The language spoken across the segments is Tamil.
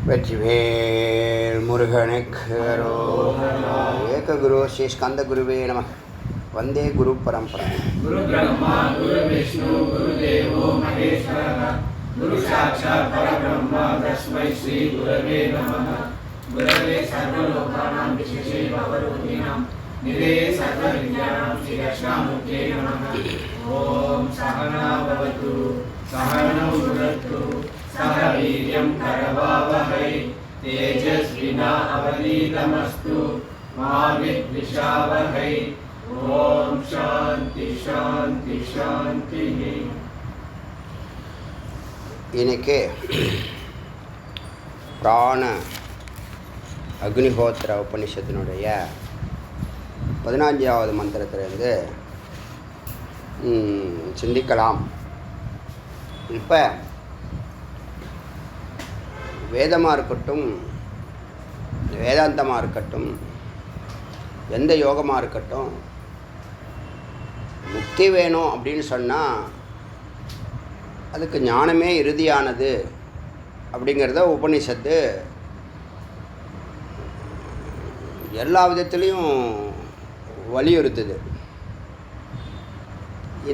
வெற்றிவேல் முருகனுக்கு அரோகரா. ஏககுரு ஸ்ரீ ஸ்கந்த குருவே நம. வந்தே குரு பரம்பரை. குரு பிரம்மா குரு விஷ்ணு குரு தேவோ மகேஸ்வரः குரு சாட்சாத் பரபிரம்ம தஸ்மை ஸ்ரீ குரவே நமः. குரவே சர்வலோகானாம் விசேஷே பவரோகிணாம் நிதே சர்வவித்யானாம் ஸ்ரீ தட்சிணாமூர்த்தே நமः. ஓம் சகனா பவது சகனௌ புனக்து சக வீர்யம் கரவாவஹை தேஜஸ்வினா அவதீதமஸ்து மா வித்விஷாவஹை. ஓம் சாந்தி சாந்தி சாந்தி. இன்னைக்கு பிராண அக்னிஹோத்திர உபனிஷத்தினுடைய 15வது மந்திரத்திலிருந்து சிந்திக்கலாம். இப்போ வேதமாக இருக்கட்டும், வேதாந்தமாக இருக்கட்டும், எந்த யோகமாக இருக்கட்டும், முக்தி வேணும் அப்படின்னு சொன்னால் அதுக்கு ஞானமே இறுதியானது அப்படிங்கிறத உபனிஷத்து எல்லா விதத்துலேயும் வலியுறுத்துது.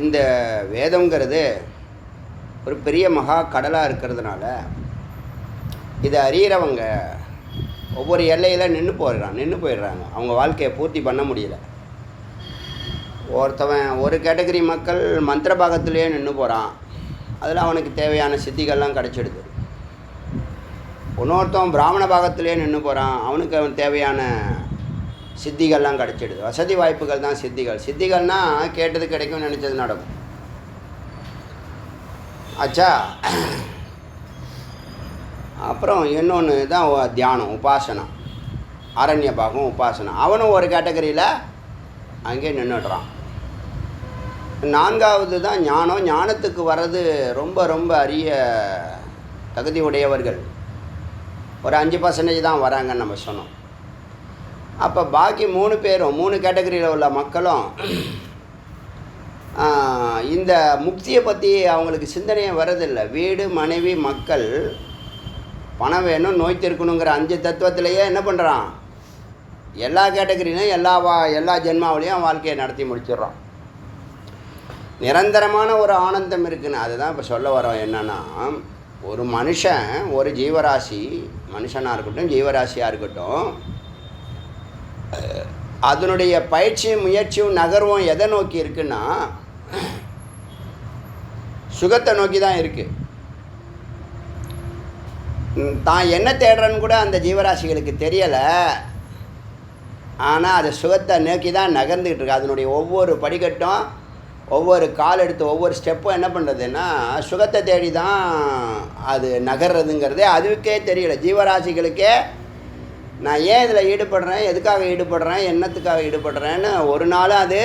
இந்த வேதங்கிறது ஒரு பெரிய மகா கடலாக இருக்கிறதுனால இதை அறிகிறவங்க ஒவ்வொரு எல்லையில் நின்று போயிடுறாங்க. அவங்க வாழ்க்கையை பூர்த்தி பண்ண முடியல. ஒருத்தவன் ஒரு கேட்டகரி மக்கள் மந்திர பாகத்திலேயே நின்று போகிறான். அதில் அவனுக்கு தேவையான சித்திகள்லாம் கிடச்சிடுது. இன்னொருத்தவன் பிராமண பாகத்திலே நின்று போகிறான். அவனுக்கு அவன் தேவையான சித்திகள்லாம் கிடச்சிடுது. வசதி வாய்ப்புகள் தான் சித்திகள். சித்திகள்னால் கேட்டது கிடைக்கும், நினச்சது நடக்கும். ஆச்சா. அப்புறம் இன்னொன்று தான் தியானம், உபாசனா, அரண்ய பாகம், உபாசனா. அவனும் ஒரு கேட்டகரியில் அங்கே நின்றுடுறான். 4வது தான் ஞானம். ஞானத்துக்கு வர்றது ரொம்ப ரொம்ப அரிய தகுதி உடையவர்கள். ஒரு 5% தான் வராங்கன்னு நம்ம சொன்னோம். அப்போ பாக்கி 3 பேரும் 3 கேட்டகரியில் உள்ள மக்களும் இந்த முக்தியை பற்றி அவங்களுக்கு சிந்தனையே வரதில்லை. வீடு, மனைவி, மக்கள், பணம் வேணும், நோய் தீர்க்கணுங்கிற 5 தத்துவத்திலேயே என்ன பண்ணுறான்? எல்லா கேட்டகரியிலும் எல்லா ஜென்மாவிலையும் வாழ்க்கையை நடத்தி முடிச்சிடுறான். நிரந்தரமான ஒரு ஆனந்தம் இருக்குன்னு அதுதான் இப்போ சொல்ல வரோம். என்னென்னா, ஒரு மனுஷன், ஒரு ஜீவராசி, மனுஷனாக இருக்கட்டும், ஜீவராசியாக இருக்கட்டும், அதனுடைய பயிற்சியும் முயற்சியும் நகர்வும் எதை நோக்கி இருக்குன்னா சுகத்தை நோக்கி தான் இருக்குது. தான் என்ன தேடுறன்னு கூட அந்த ஜீவராசிகளுக்கு தெரியலை. ஆனால் அது சுகத்தை நோக்கி தான் நகர்ந்துக்கிட்டு இருக்கு. அதனுடைய ஒவ்வொரு படிக்கட்டும், ஒவ்வொரு கால் எடுத்து ஒவ்வொரு ஸ்டெப்பும் என்ன பண்ணுறதுன்னா சுகத்தை தேடி தான் அது நகர்றதுங்கிறதே அதுக்கே தெரியல. ஜீவராசிகளுக்கே நான் ஏன் இதில் ஈடுபடுறேன், எதுக்காக ஈடுபடுறேன், என்னத்துக்காக ஈடுபடுறேன்னு ஒரு நாளும் அது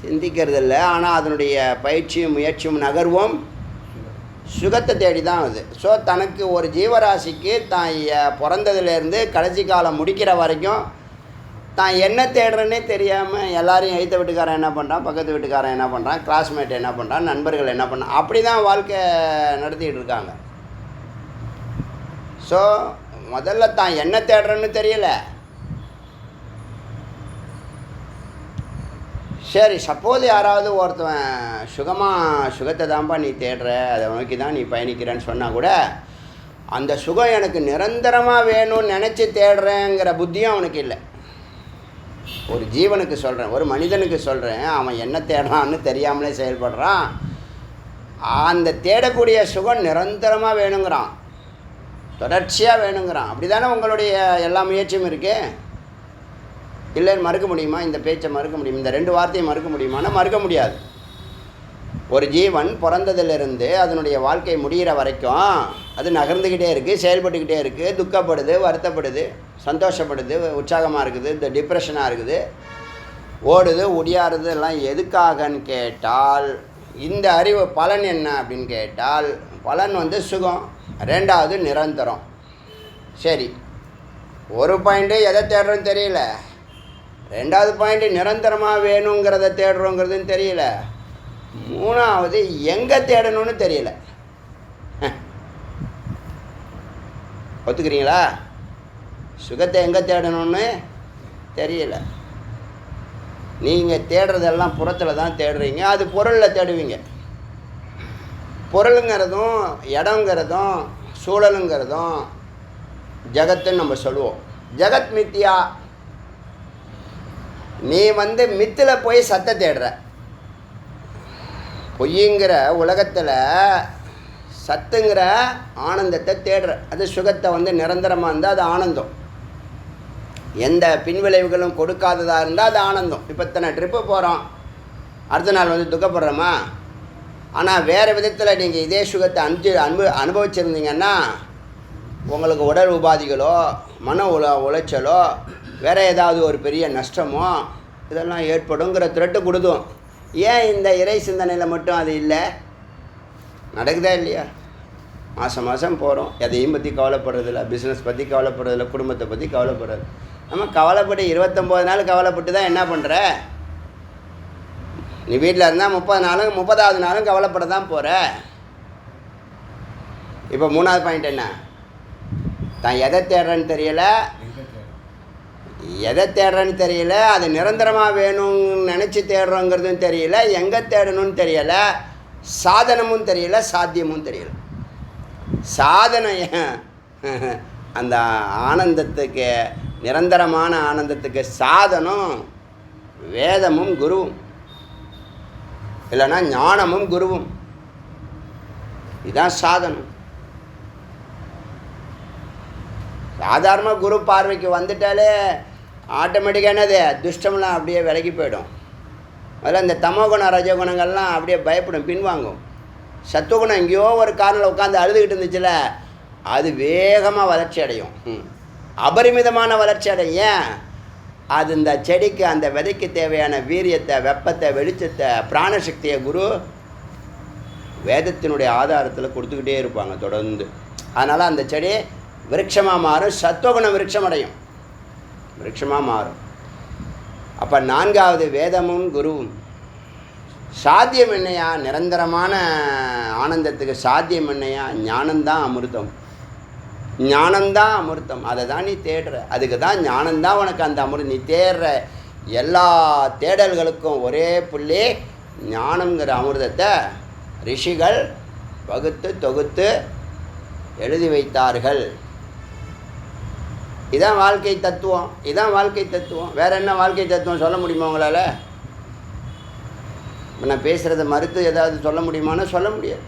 சிந்திக்கிறது இல்லை. ஆனால் அதனுடைய பயிற்சியும் முயற்சியும் நகர்வும் சுகத்தை தேடி தான் அது. ஸோ தனக்கு ஒரு ஜீவராசிக்கு தான் பிறந்ததுலேருந்து கடைசி காலம் முடிக்கிற வரைக்கும் தான் என்ன தேடுறேன்னே தெரியாமல் எல்லாரையும் எய்த்த வீட்டுக்காரன் என்ன பண்ணுறான், பக்கத்து வீட்டுக்காரன் என்ன பண்ணுறான், கிளாஸ்மேட் என்ன பண்ணுறான், நண்பர்கள் என்ன பண்ணுறான், அப்படி தான் வாழ்க்கை நடத்திக்கிட்டு இருக்காங்க. ஸோ முதல்ல தான் என்ன தேடுறேன்னு தெரியல. சரி, சப்போஸ் யாராவது ஒருத்தவன் சுகத்தை தான்ப்பா நீ தேடுற, அதை நோக்கி தான் நீ பயணிக்கிறேன்னு சொன்னால் கூட அந்த சுகம் எனக்கு நிரந்தரமாக வேணும்னு நினச்சி தேடுறேங்கிற புத்தியும் அவனுக்கு இல்லை. ஒரு ஜீவனுக்கு சொல்கிறேன், ஒரு மனிதனுக்கு சொல்கிறேன், அவன் என்ன தேடுறான்னு தெரியாமலே செயல்படுறான். அந்த தேடக்கூடிய சுகம் நிரந்தரமாக வேணுங்கிறான், தொடர்ச்சியாக வேணுங்கிறான். அப்படி தானே உங்களுடைய எல்லா முயற்சியும் இருக்கு. இல்லைன்னு மறுக்க முடியுமா? இந்த பேச்சை மறுக்க முடியுமா? இந்த 2 வார்த்தையை மறுக்க முடியுமானா மறுக்க முடியாது. ஒரு ஜீவன் பிறந்ததிலிருந்து அதனுடைய வாழ்க்கை முடிகிற வரைக்கும் அது நகர்ந்துக்கிட்டே இருக்குது, செயல்பட்டுக்கிட்டே இருக்குது, துக்கப்படுது, வருத்தப்படுது, சந்தோஷப்படுது, உற்சாகமாக இருக்குது, இந்த டிப்ரெஷனாக இருக்குது, ஓடுது, ஒடியாருது. எல்லாம் எதுக்காகன்னு கேட்டால் இந்த அறிவு பலன் என்ன அப்படின்னு கேட்டால் பலன் சுகம், 2வது நிரந்தரம். சரி, ஒரு பாயிண்ட்டு எதை தேடுறோன்னு தெரியல, 2வது பாயிண்ட் நிரந்தரமாக வேணுங்கிறத தேடுறோங்கிறதுன்னு தெரியல. 3வது எங்கே தேடணும்னு தெரியல. ஒத்துக்கிறீங்களா? சுகத்தை எங்கே தேடணும்னு தெரியல. நீங்கள் தேடுறதெல்லாம் புறத்தில் தான் தேடுறீங்க. அது பொருளில் தேடுவீங்க. பொருளுங்கிறதும் இடங்கிறதும் சூழலுங்கிறதும் ஜகத்துன்னு நம்ம சொல்லுவோம். ஜகத் மித்தியா. நீ மித்தில் போய் சத்தை தேடுற. பொய்யுங்கிற உலகத்தில் சத்துங்கிற ஆனந்தத்தை தேடுற. அது சுகத்தை நிரந்தரமாக இருந்தால் அது ஆனந்தம். எந்த பின்விளைவுகளும் கொடுக்காததாக இருந்தால் அது ஆனந்தம். இப்போ இத்தனை ட்ரிப்பு போகிறோம், அடுத்த நாள் துக்கப்படுறோமா? ஆனால் வேறு விதத்தில் நீங்கள் இதே சுகத்தை அனுபவிச்சிருந்தீங்கன்னா உங்களுக்கு உடல் உபாதிகளோ மன உளைச்சலோ வேறு ஏதாவது ஒரு பெரிய நஷ்டமோ இதெல்லாம் ஏற்படுங்கிற த்ரெட்டு கொடுதும். ஏன் இந்த இறை சிந்தனையில் மட்டும் அது இல்லை? நடக்குதா இல்லையா? மாதம் மாதம் போகிறோம், எதையும் பற்றி கவலைப்படுறதில்ல, பிஸ்னஸ் பற்றி கவலைப்படுறதில்ல, குடும்பத்தை பற்றி கவலைப்படுறது. நம்ம கவலைப்பட்டு 29 நாள் கவலைப்பட்டு தான் என்ன பண்ணுற? நீ வீட்டில் இருந்தால் 30 நாளும் 30வது நாளும் கவலைப்பட தான் போகிற. இப்போ 3வது பாயிண்ட் என்ன? தான் எதை தேடுறேன்னு தெரியல, அது நிரந்தரமாக வேணும்னு நினச்சி தேடுறோங்கிறதும் தெரியல, எங்கே தேடணும்னு தெரியலை, சாதனமும் தெரியல, சாத்தியமும் தெரியல. சாதனை அந்த ஆனந்தத்துக்கு, நிரந்தரமான ஆனந்தத்துக்கு சாதனம் வேதமும் குருவும், இல்லைன்னா ஞானமும் குருவும். இதுதான் சாதனம். சாதாரணமாக குரு பார்வைக்கு வந்துட்டாலே ஆட்டோமேட்டிக்காக என்னது துஷ்டம்லாம் அப்படியே விலகி போயிடும். அதில் இந்த தமோகுண ரஜகுணங்கள்லாம் அப்படியே பயப்படும், பின்வாங்கும். சத்துவகுணம் எங்கேயோ ஒரு காரணத்தில் உட்காந்து அழுதுகிட்டு இருந்துச்சுல, அது வேகமாக வளர்ச்சி அடையும், அபரிமிதமான வளர்ச்சி அடையும். ஏன்? அது இந்த செடிக்கு, அந்த விதைக்கு தேவையான வீரியத்தை, வெப்பத்தை, வெளிச்சத்தை, பிராணசக்தியை குரு வேதத்தினுடைய ஆதாரத்தில் கொடுத்துக்கிட்டே இருப்பாங்க தொடர்ந்து. அதனால் அந்த செடி விருட்சமாக மாறும், சத்துவகுண விருட்சம் அடையும், விருட்சமாக மாறும். அப்போ 4வது வேதமும் குருவும். சாத்தியம் என்னையா? நிரந்தரமான ஆனந்தத்துக்கு சாத்தியம் என்னையா? ஞானம்தான் அமிர்தம். ஞானம்தான் அமிர்தம். அதை தான் நீ தேடுற. அதுக்கு தான் ஞானம்தான் உனக்கு அந்த அமிர்தம். நீ தேடுற எல்லா தேடல்களுக்கும் ஒரே புள்ளி ஞானம்ங்கிற அமிர்தத்தை ரிஷிகள் வகுத்து தொகுத்து எழுதி வைத்தார்கள். இதான் வாழ்க்கை தத்துவம். இதான் வாழ்க்கை தத்துவம். வேறு என்ன வாழ்க்கை தத்துவம் சொல்ல முடியுமா உங்களால்? நான் பேசுகிறத மறுத்து ஏதாவது சொல்ல முடியுமான்னு சொல்ல முடியாது.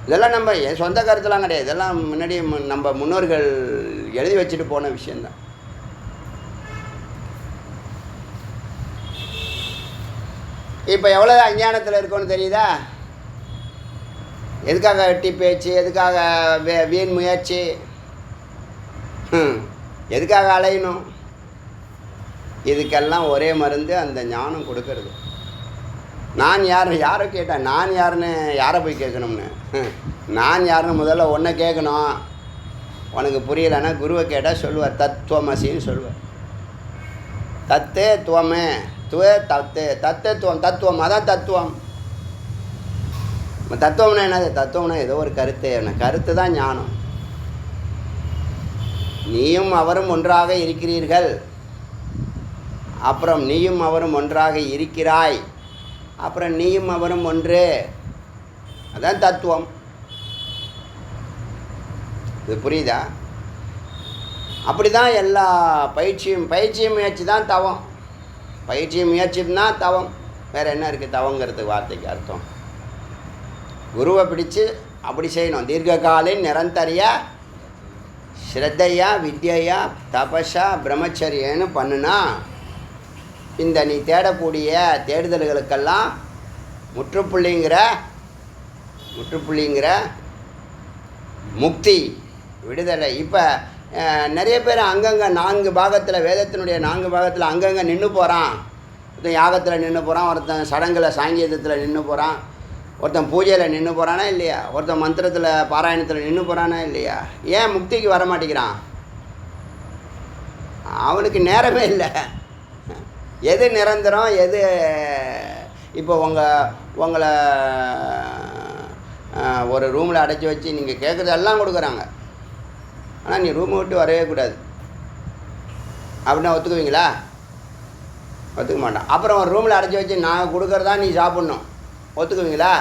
இதெல்லாம் நம்ம என் சொந்த கருத்துலாம் கிடையாது. இதெல்லாம் முன்னாடி நம்ம முன்னோர்கள் எழுதி வச்சுட்டு போன விஷயந்தான். இப்போ எவ்வளோ அஞ்ஞானத்தில் இருக்கோன்னு தெரியுதா? எதுக்காக வெட்டி பேச்சு, எதுக்காக வீண் முயற்சி, எதுக்காக அலையணும்? இதுக்கெல்லாம் ஒரே மருந்து அந்த ஞானம் கொடுக்கறது. நான் யாரை கேட்டேன்? நான் யாருன்னு யாரை போய் கேட்கணும்னு? நான் யாருன்னு முதல்ல ஒன்றை கேட்கணும். உனக்கு புரியலைன்னா குருவை கேட்டால் சொல்லுவார், தத்துவமசின்னு சொல்லுவார். தத்து துவமே, தத்து தத்துவம், தத்துவம் அதான் தத்துவம். தத்துவம்னா என்னது? தத்துவம்னா ஏதோ ஒரு கருத்து. கருத்து தான் ஞானம். நீயும் அவரும் ஒன்றாக இருக்கிறீர்கள், அப்புறம் நீயும் அவரும் ஒன்றாக இருக்கிறாய், அப்புறம் நீயும் அவரும் ஒன்று. அதான் தத்துவம். இது புரியுதா? அப்படி தான் எல்லா பயிற்சியும் முயற்சி தான் தவம். பயிற்சியும் முயற்சியும் தான் தவம். வேறு என்ன இருக்குது தவங்கிறதுக்கு வார்த்தைக்கு அர்த்தம்? குருவை பிடிச்சு அப்படி செய்யணும். தீர்க்காலின் நிரந்தரியா ஸ்ரத்தையா வித்யா தபஸா பிரம்மச்சரியன்னு பண்ணுனா இந்த நீ தேடக்கூடிய தேடுதல்களுக்கெல்லாம் முற்றுப்புள்ளிங்கிற முக்தி, விடுதலை. இப்போ நிறைய பேர் அங்கங்கே 4 பாகத்தில், வேதத்தினுடைய 4 பாகத்தில் அங்கங்கே நின்று போகிறான். ஒருத்தன் யாகத்தில் நின்று போகிறான், ஒருத்தன் சடங்கில் சாங்கீதத்தில் நின்று போகிறான், ஒருத்தன் பூஜையில் நின்று போகிறானா இல்லையா, ஒருத்தன் மந்திரத்தில் பாராயணத்தில் நின்று போகிறானா இல்லையா? ஏன் முக்திக்கு வர மாட்டேங்கிறான்? அவனுக்கு நேரமே இல்லை. எது நிரந்தரம், எது இப்போ உங்களை ஒரு ரூமில் அடைச்சி வச்சு நீங்கள் கேட்குறதெல்லாம் கொடுக்குறாங்க, ஆனால் நீ ரூமை விட்டு வரவே கூடாது அப்படின்னா ஒத்துக்குவீங்களா? ஒத்துக்க மாட்டான். அப்புறம் ஒரு ரூமில் அடைச்சி வச்சு நான் கொடுக்குறதா நீ சாப்பிட்ணும், ஒத்துக்குவீங்களா?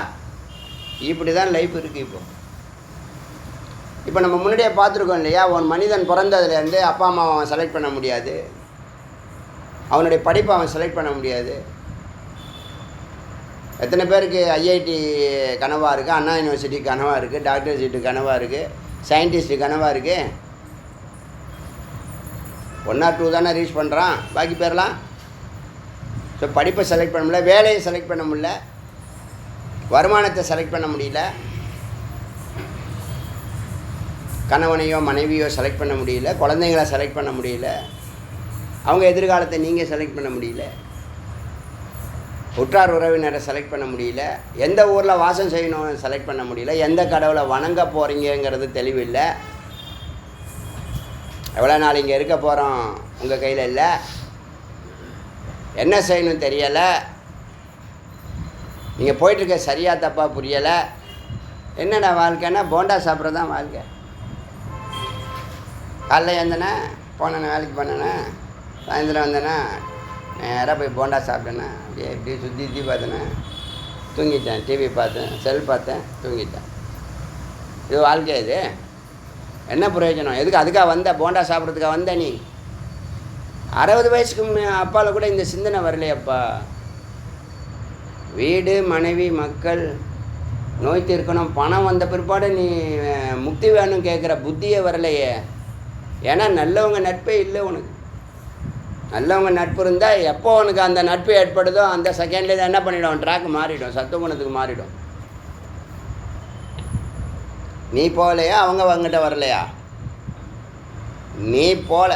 இப்படி தான் லைஃப் இருக்குது. இப்போ நம்ம முன்னாடியே பார்த்துருக்கோம் இல்லையா, ஒரு மனிதன் பிறந்ததுலேருந்து அப்பா அம்மாவை அவன் செலக்ட் பண்ண முடியாது, அவனுடைய படிப்பை அவன் செலக்ட் பண்ண முடியாது. எத்தனை பேருக்கு ஐஐடி கனவாக இருக்குது, அண்ணா யூனிவர்சிட்டி கனவாக இருக்குது, டாக்டர் சீட்டு கனவாக இருக்குது, சயின்டிஸ்ட்டு கனவாக இருக்குது. 1 or 2 தானே ரீச் பண்ணுறான், பாக்கி பேர்லாம். ஸோ படிப்பை செலக்ட் பண்ண முடியல, வேலையை செலக்ட் பண்ண முடியல, வருமானத்தை செலக்ட் பண்ண முடியல, கணவனையோ மனைவியோ செலக்ட் பண்ண முடியல, குழந்தைங்கள செலக்ட் பண்ண முடியல, அவங்க எதிர்காலத்தை நீங்கள் செலக்ட் பண்ண முடியல, உற்றார் உறவினரை செலக்ட் பண்ண முடியல, எந்த ஊரில் வாசம் செய்யணும்னு செலக்ட் பண்ண முடியல, எந்த கடவுளை வணங்க போகிறீங்கிறது தெளிவில்லை, எவ்வளோ நாள் இங்கே இருக்க போகிறோம் உங்கள் கையில் இல்லை, என்ன செய்யணும் தெரியலை, நீங்கள் போயிட்டுருக்க சரியாக தப்பாக புரியலை. என்னடா வாழ்க்கைன்னா போண்டா சாப்பிட்றது தான் வாழ்க்கை. காலைல எழுந்தேனே போனேண்ணே, வேலைக்கு போனேண்ணே, சாயந்தரம் வந்தேண்ணே, நேராக போய் போண்டா சாப்பிட்டேண்ணே, அப்படியே இப்படி சுற்றி பார்த்தேண்ணே, தூங்கிட்டேன், டிவி பார்த்தேன், செல் பார்த்தேன், தூங்கிட்டேன். இது வாழ்க்கை. இது என்ன பிரயோஜனம்? எதுக்கு அதுக்காக வந்த? போண்டா சாப்பிட்றதுக்காக வந்த நீ? 60 வயசுக்கு அப்பாவில் கூட இந்த சிந்தனை வரலையப்பா. வீடு, மனைவி, மக்கள், நோய் தீர்க்கணும், பணம் வந்த பிற்பாடு நீ முக்தி வேணும் கேட்குற புத்தியே வரலையே. ஏன்னா நல்லவங்க நட்பே இல்லை உனக்கு. நல்லவங்க நட்பு இருந்தால் எப்போ உனக்கு அந்த நட்பு ஏற்படுதோ அந்த செகண்ட்லேயே தான் என்ன பண்ணிவிடும், ட்ராக் மாறிடும், சத்துவகுணத்துக்கு மாறிடும். நீ போகலையா, அவங்க அவங்ககிட்ட வரலையா? நீ போகல,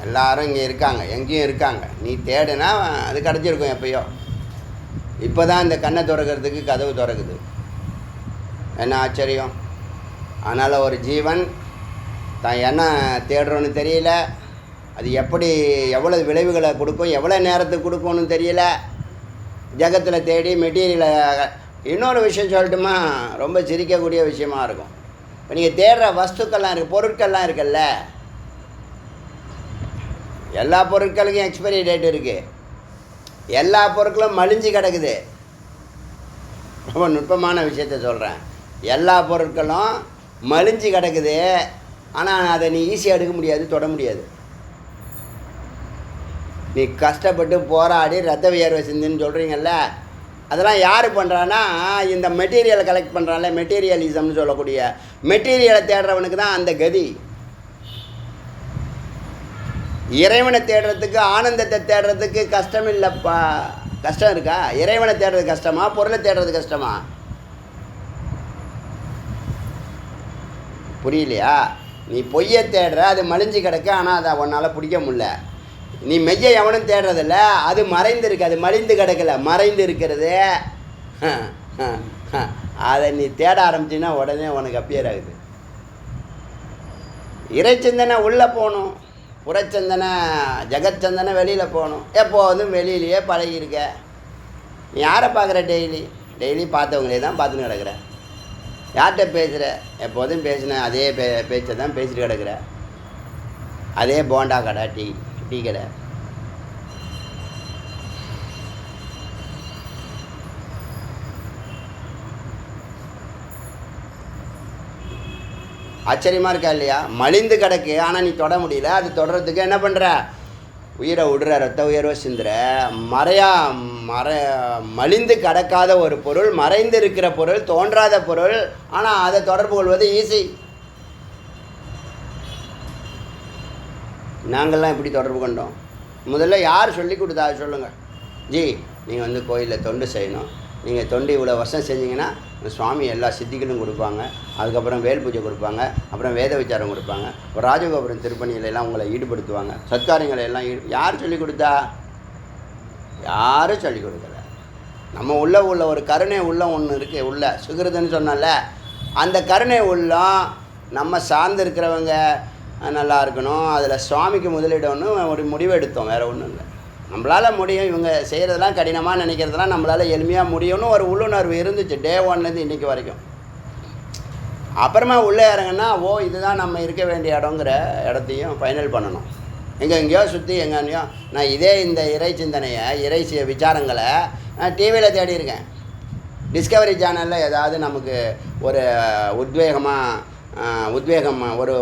எல்லாரும் இங்கே இருக்காங்க, எங்கேயும் இருக்காங்க. நீ தேடுனா அது கிடச்சிருக்கும் எப்பயோ. இப்போ தான் இந்த கண்ணை திறக்கிறதுக்கு கதவு திறக்குது. என்ன ஆச்சரியம்! அதனால் ஒரு ஜீவன் தான் என்ன தேடுறோன்னு தெரியல, அது எப்படி எவ்வளோ விளைவுகளை கொடுக்கும், எவ்வளோ நேரத்துக்கு கொடுக்கும்னு தெரியல. ஜகத்தில் தேடி மெட்டீரியலை. இன்னொரு விஷயம் சொல்லட்டுமா, ரொம்ப சிரிக்கக்கூடிய விஷயமா இருக்கும். இப்போ நீங்கள் தேடுற வஸ்துக்கள்லாம் இருக்குது, பொருட்கள்லாம் இருக்குல்ல, எல்லா பொருட்களுக்கும் எக்ஸ்பைரி டேட் இருக்குது, எல்லா பொருட்களும் மலிஞ்சு கிடக்குது. ரொம்ப நுட்பமான விஷயத்த சொல்கிறேன். எல்லா பொருட்களும் மலிஞ்சு கிடக்குது, ஆனால் அதை நீ ஈஸியாக எடுக்க முடியாது, தொட முடியாது. நீ கஷ்டப்பட்டு போராடி ரத்த வியர்வை சிந்துன்னு சொல்கிறீங்கல்ல, அதெல்லாம் யார் பண்ணுறான்னா இந்த மெட்டீரியலை கலெக்ட் பண்ணுறான்ல, மெட்டீரியலிசம்னு சொல்லக்கூடிய மெட்டீரியலை தேடுறவனுக்கு தான் அந்த கதி. இறைவனை தேடுறதுக்கு, ஆனந்தத்தை தேடுறதுக்கு கஷ்டம் இல்லைப்பா. கஷ்டம் இருக்கா? இறைவனை தேடுறது கஷ்டமா, பொருளை தேடுறது கஷ்டமா? புரியலையா? நீ பொய்யை தேடுற, அது மலிஞ்சு கிடக்கு, ஆனால் அதை உன்னால் பிடிக்க முடியல. நீ மெய்யை எவனும் தேடுறதில்ல, அது மறைந்துருக்கு, அது மலிந்து கிடக்கல, மறைந்து இருக்கிறது. அதை நீ தேட ஆரம்பிச்சின்னா உடனே உனக்கு அப்பியர் ஆகுது. இறைச்சிந்தனை உள்ளே போகணும், புறச்சந்தனை ஜெகச்சந்தனை வெளியில் போகணும். எப்போதும் வெளியிலேயே பழகியிருக்க. நீ யாரை பார்க்குற? டெய்லி பார்த்தவங்களே தான் பார்த்துன்னு கிடக்குற. யார்கிட்ட பேசுகிற? எப்போதும் பேசின அதே பேச்சை தான் பேசிட்டு கிடக்குற. அதே போண்டா கடை, டீ கடை. ஆச்சரியமாக இருக்கா இல்லையா? மலிந்து கிடக்கு, ஆனால் நீ தொட முடியல. அது தொடறதுக்கு என்ன பண்ணுற? உயிரை விடுற, ரத்த உயர்வை சிந்துற. மலிந்து கிடக்காத ஒரு பொருள், மறைந்து இருக்கிற பொருள், தோன்றாத பொருள், ஆனால் அதை தொடர்பு கொள்வது ஈஸி. நாங்கள்லாம் எப்படி தொடர்பு கொண்டோம்? முதல்ல யார் சொல்லி கொடுத்தா சொல்லுங்கள். ஜி, நீங்கள் கோயிலில் தொண்டு செய்யணும், நீங்கள் தொண்டு இவ்வளோ வருஷம் செஞ்சீங்கன்னா சுவாமி எல்லா சித்திகளும் கொடுப்பாங்க, அதுக்கப்புறம் வேல் பூஜை கொடுப்பாங்க, அப்புறம் வேத விசாரம் கொடுப்பாங்க, ஒரு ராஜகோபுரம் திருப்பணியிலெல்லாம் உங்களை ஈடுபடுத்துவாங்க, சத்காரியங்களை எல்லாம் யார் சொல்லிக் கொடுத்தா? யாரும் சொல்லிக் கொடுக்கல. நம்ம உள்ள ஒரு கருணை உள்ளம் ஒன்று இருக்குது, உள்ள சுகிருதுன்னு சொன்னால, அந்த கருணை உள்ளம் நம்ம சார்ந்து இருக்கிறவங்க நல்லா இருக்கணும், அதில் சுவாமிக்கு முதலிடணும்னு ஒரு முடிவு எடுத்தோம், வேறு ஒன்றும் இல்லை. நம்மளால் முடியும், இவங்க செய்கிறதெல்லாம் கடினமாக நினைக்கிறதெல்லாம் நம்மளால் எளிமையாக முடியும்னு ஒரு உள்ளுணர்வு இருந்துச்சு டே 1லேருந்து இன்றைக்கி வரைக்கும். அப்புறமா உள்ளே இறங்கன்னா இதுதான் நம்ம இருக்க வேண்டிய இடங்கிற இடத்தையும் ஃபைனல் பண்ணணும். எங்கெங்கேயோ சுற்றி எங்கேயோ நான் இந்த இறை சிந்தனையை, இறை விசாரங்களை நான் டிவியில் தேடி இருக்கேன். டிஸ்கவரி சேனலில் ஏதாவது நமக்கு ஒரு உத்வேகம் ஒரு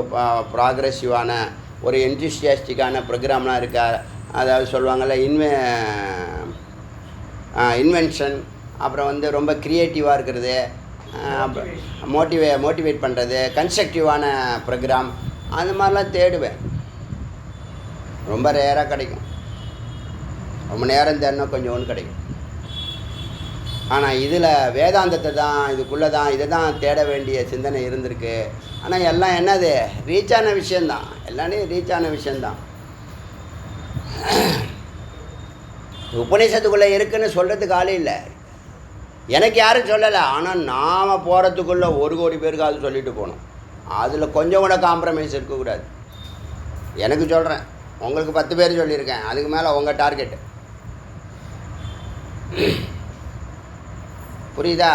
ப்ராக்ரெசிவான ஒரு என்தூசியாஸ்டிக்கான ப்ரோக்ராம்லாம் இருக்கா, அதாவது சொல்லுவாங்கள்ல இன்வென்ஷன், அப்புறம் ரொம்ப க்ரியேட்டிவாக இருக்கிறது, மோட்டிவேட் பண்ணுறது, கன்ஸ்ட்ரக்டிவான ப்ரோக்ராம், அந்த மாதிரிலாம் தேடுவேன். ரொம்ப ரேராக கிடைக்கும், ரொம்ப நேரம் தேடினா கொஞ்சம் கிடைக்கும். ஆனால் இதில் வேதாந்தத்தை தான், இதுக்குள்ளே தான், இதை தான் தேட வேண்டிய சிந்தனை இருந்திருக்கு. ஆனால் எல்லாம் என்னது, ரீச்சான விஷயந்தான், எல்லாமே ரீச்சான விஷயந்தான். உபநிஷத்துக்குள்ளே இருக்குன்னு சொல்கிறதுக்கு ஆள் இல்லை, எனக்கு யாரும் சொல்லலை. ஆனால் நாம் போகிறதுக்குள்ளே 1 கோடி பேருக்கு அது சொல்லிட்டு போகணும். அதில் கொஞ்சம் கூட காம்ப்ரமைஸ் இருக்கக்கூடாது. எனக்கு சொல்கிறேன், உங்களுக்கு 10 பேர் சொல்லியிருக்கேன், அதுக்கு மேலே உங்கள் டார்கெட்டு. புரியுதா?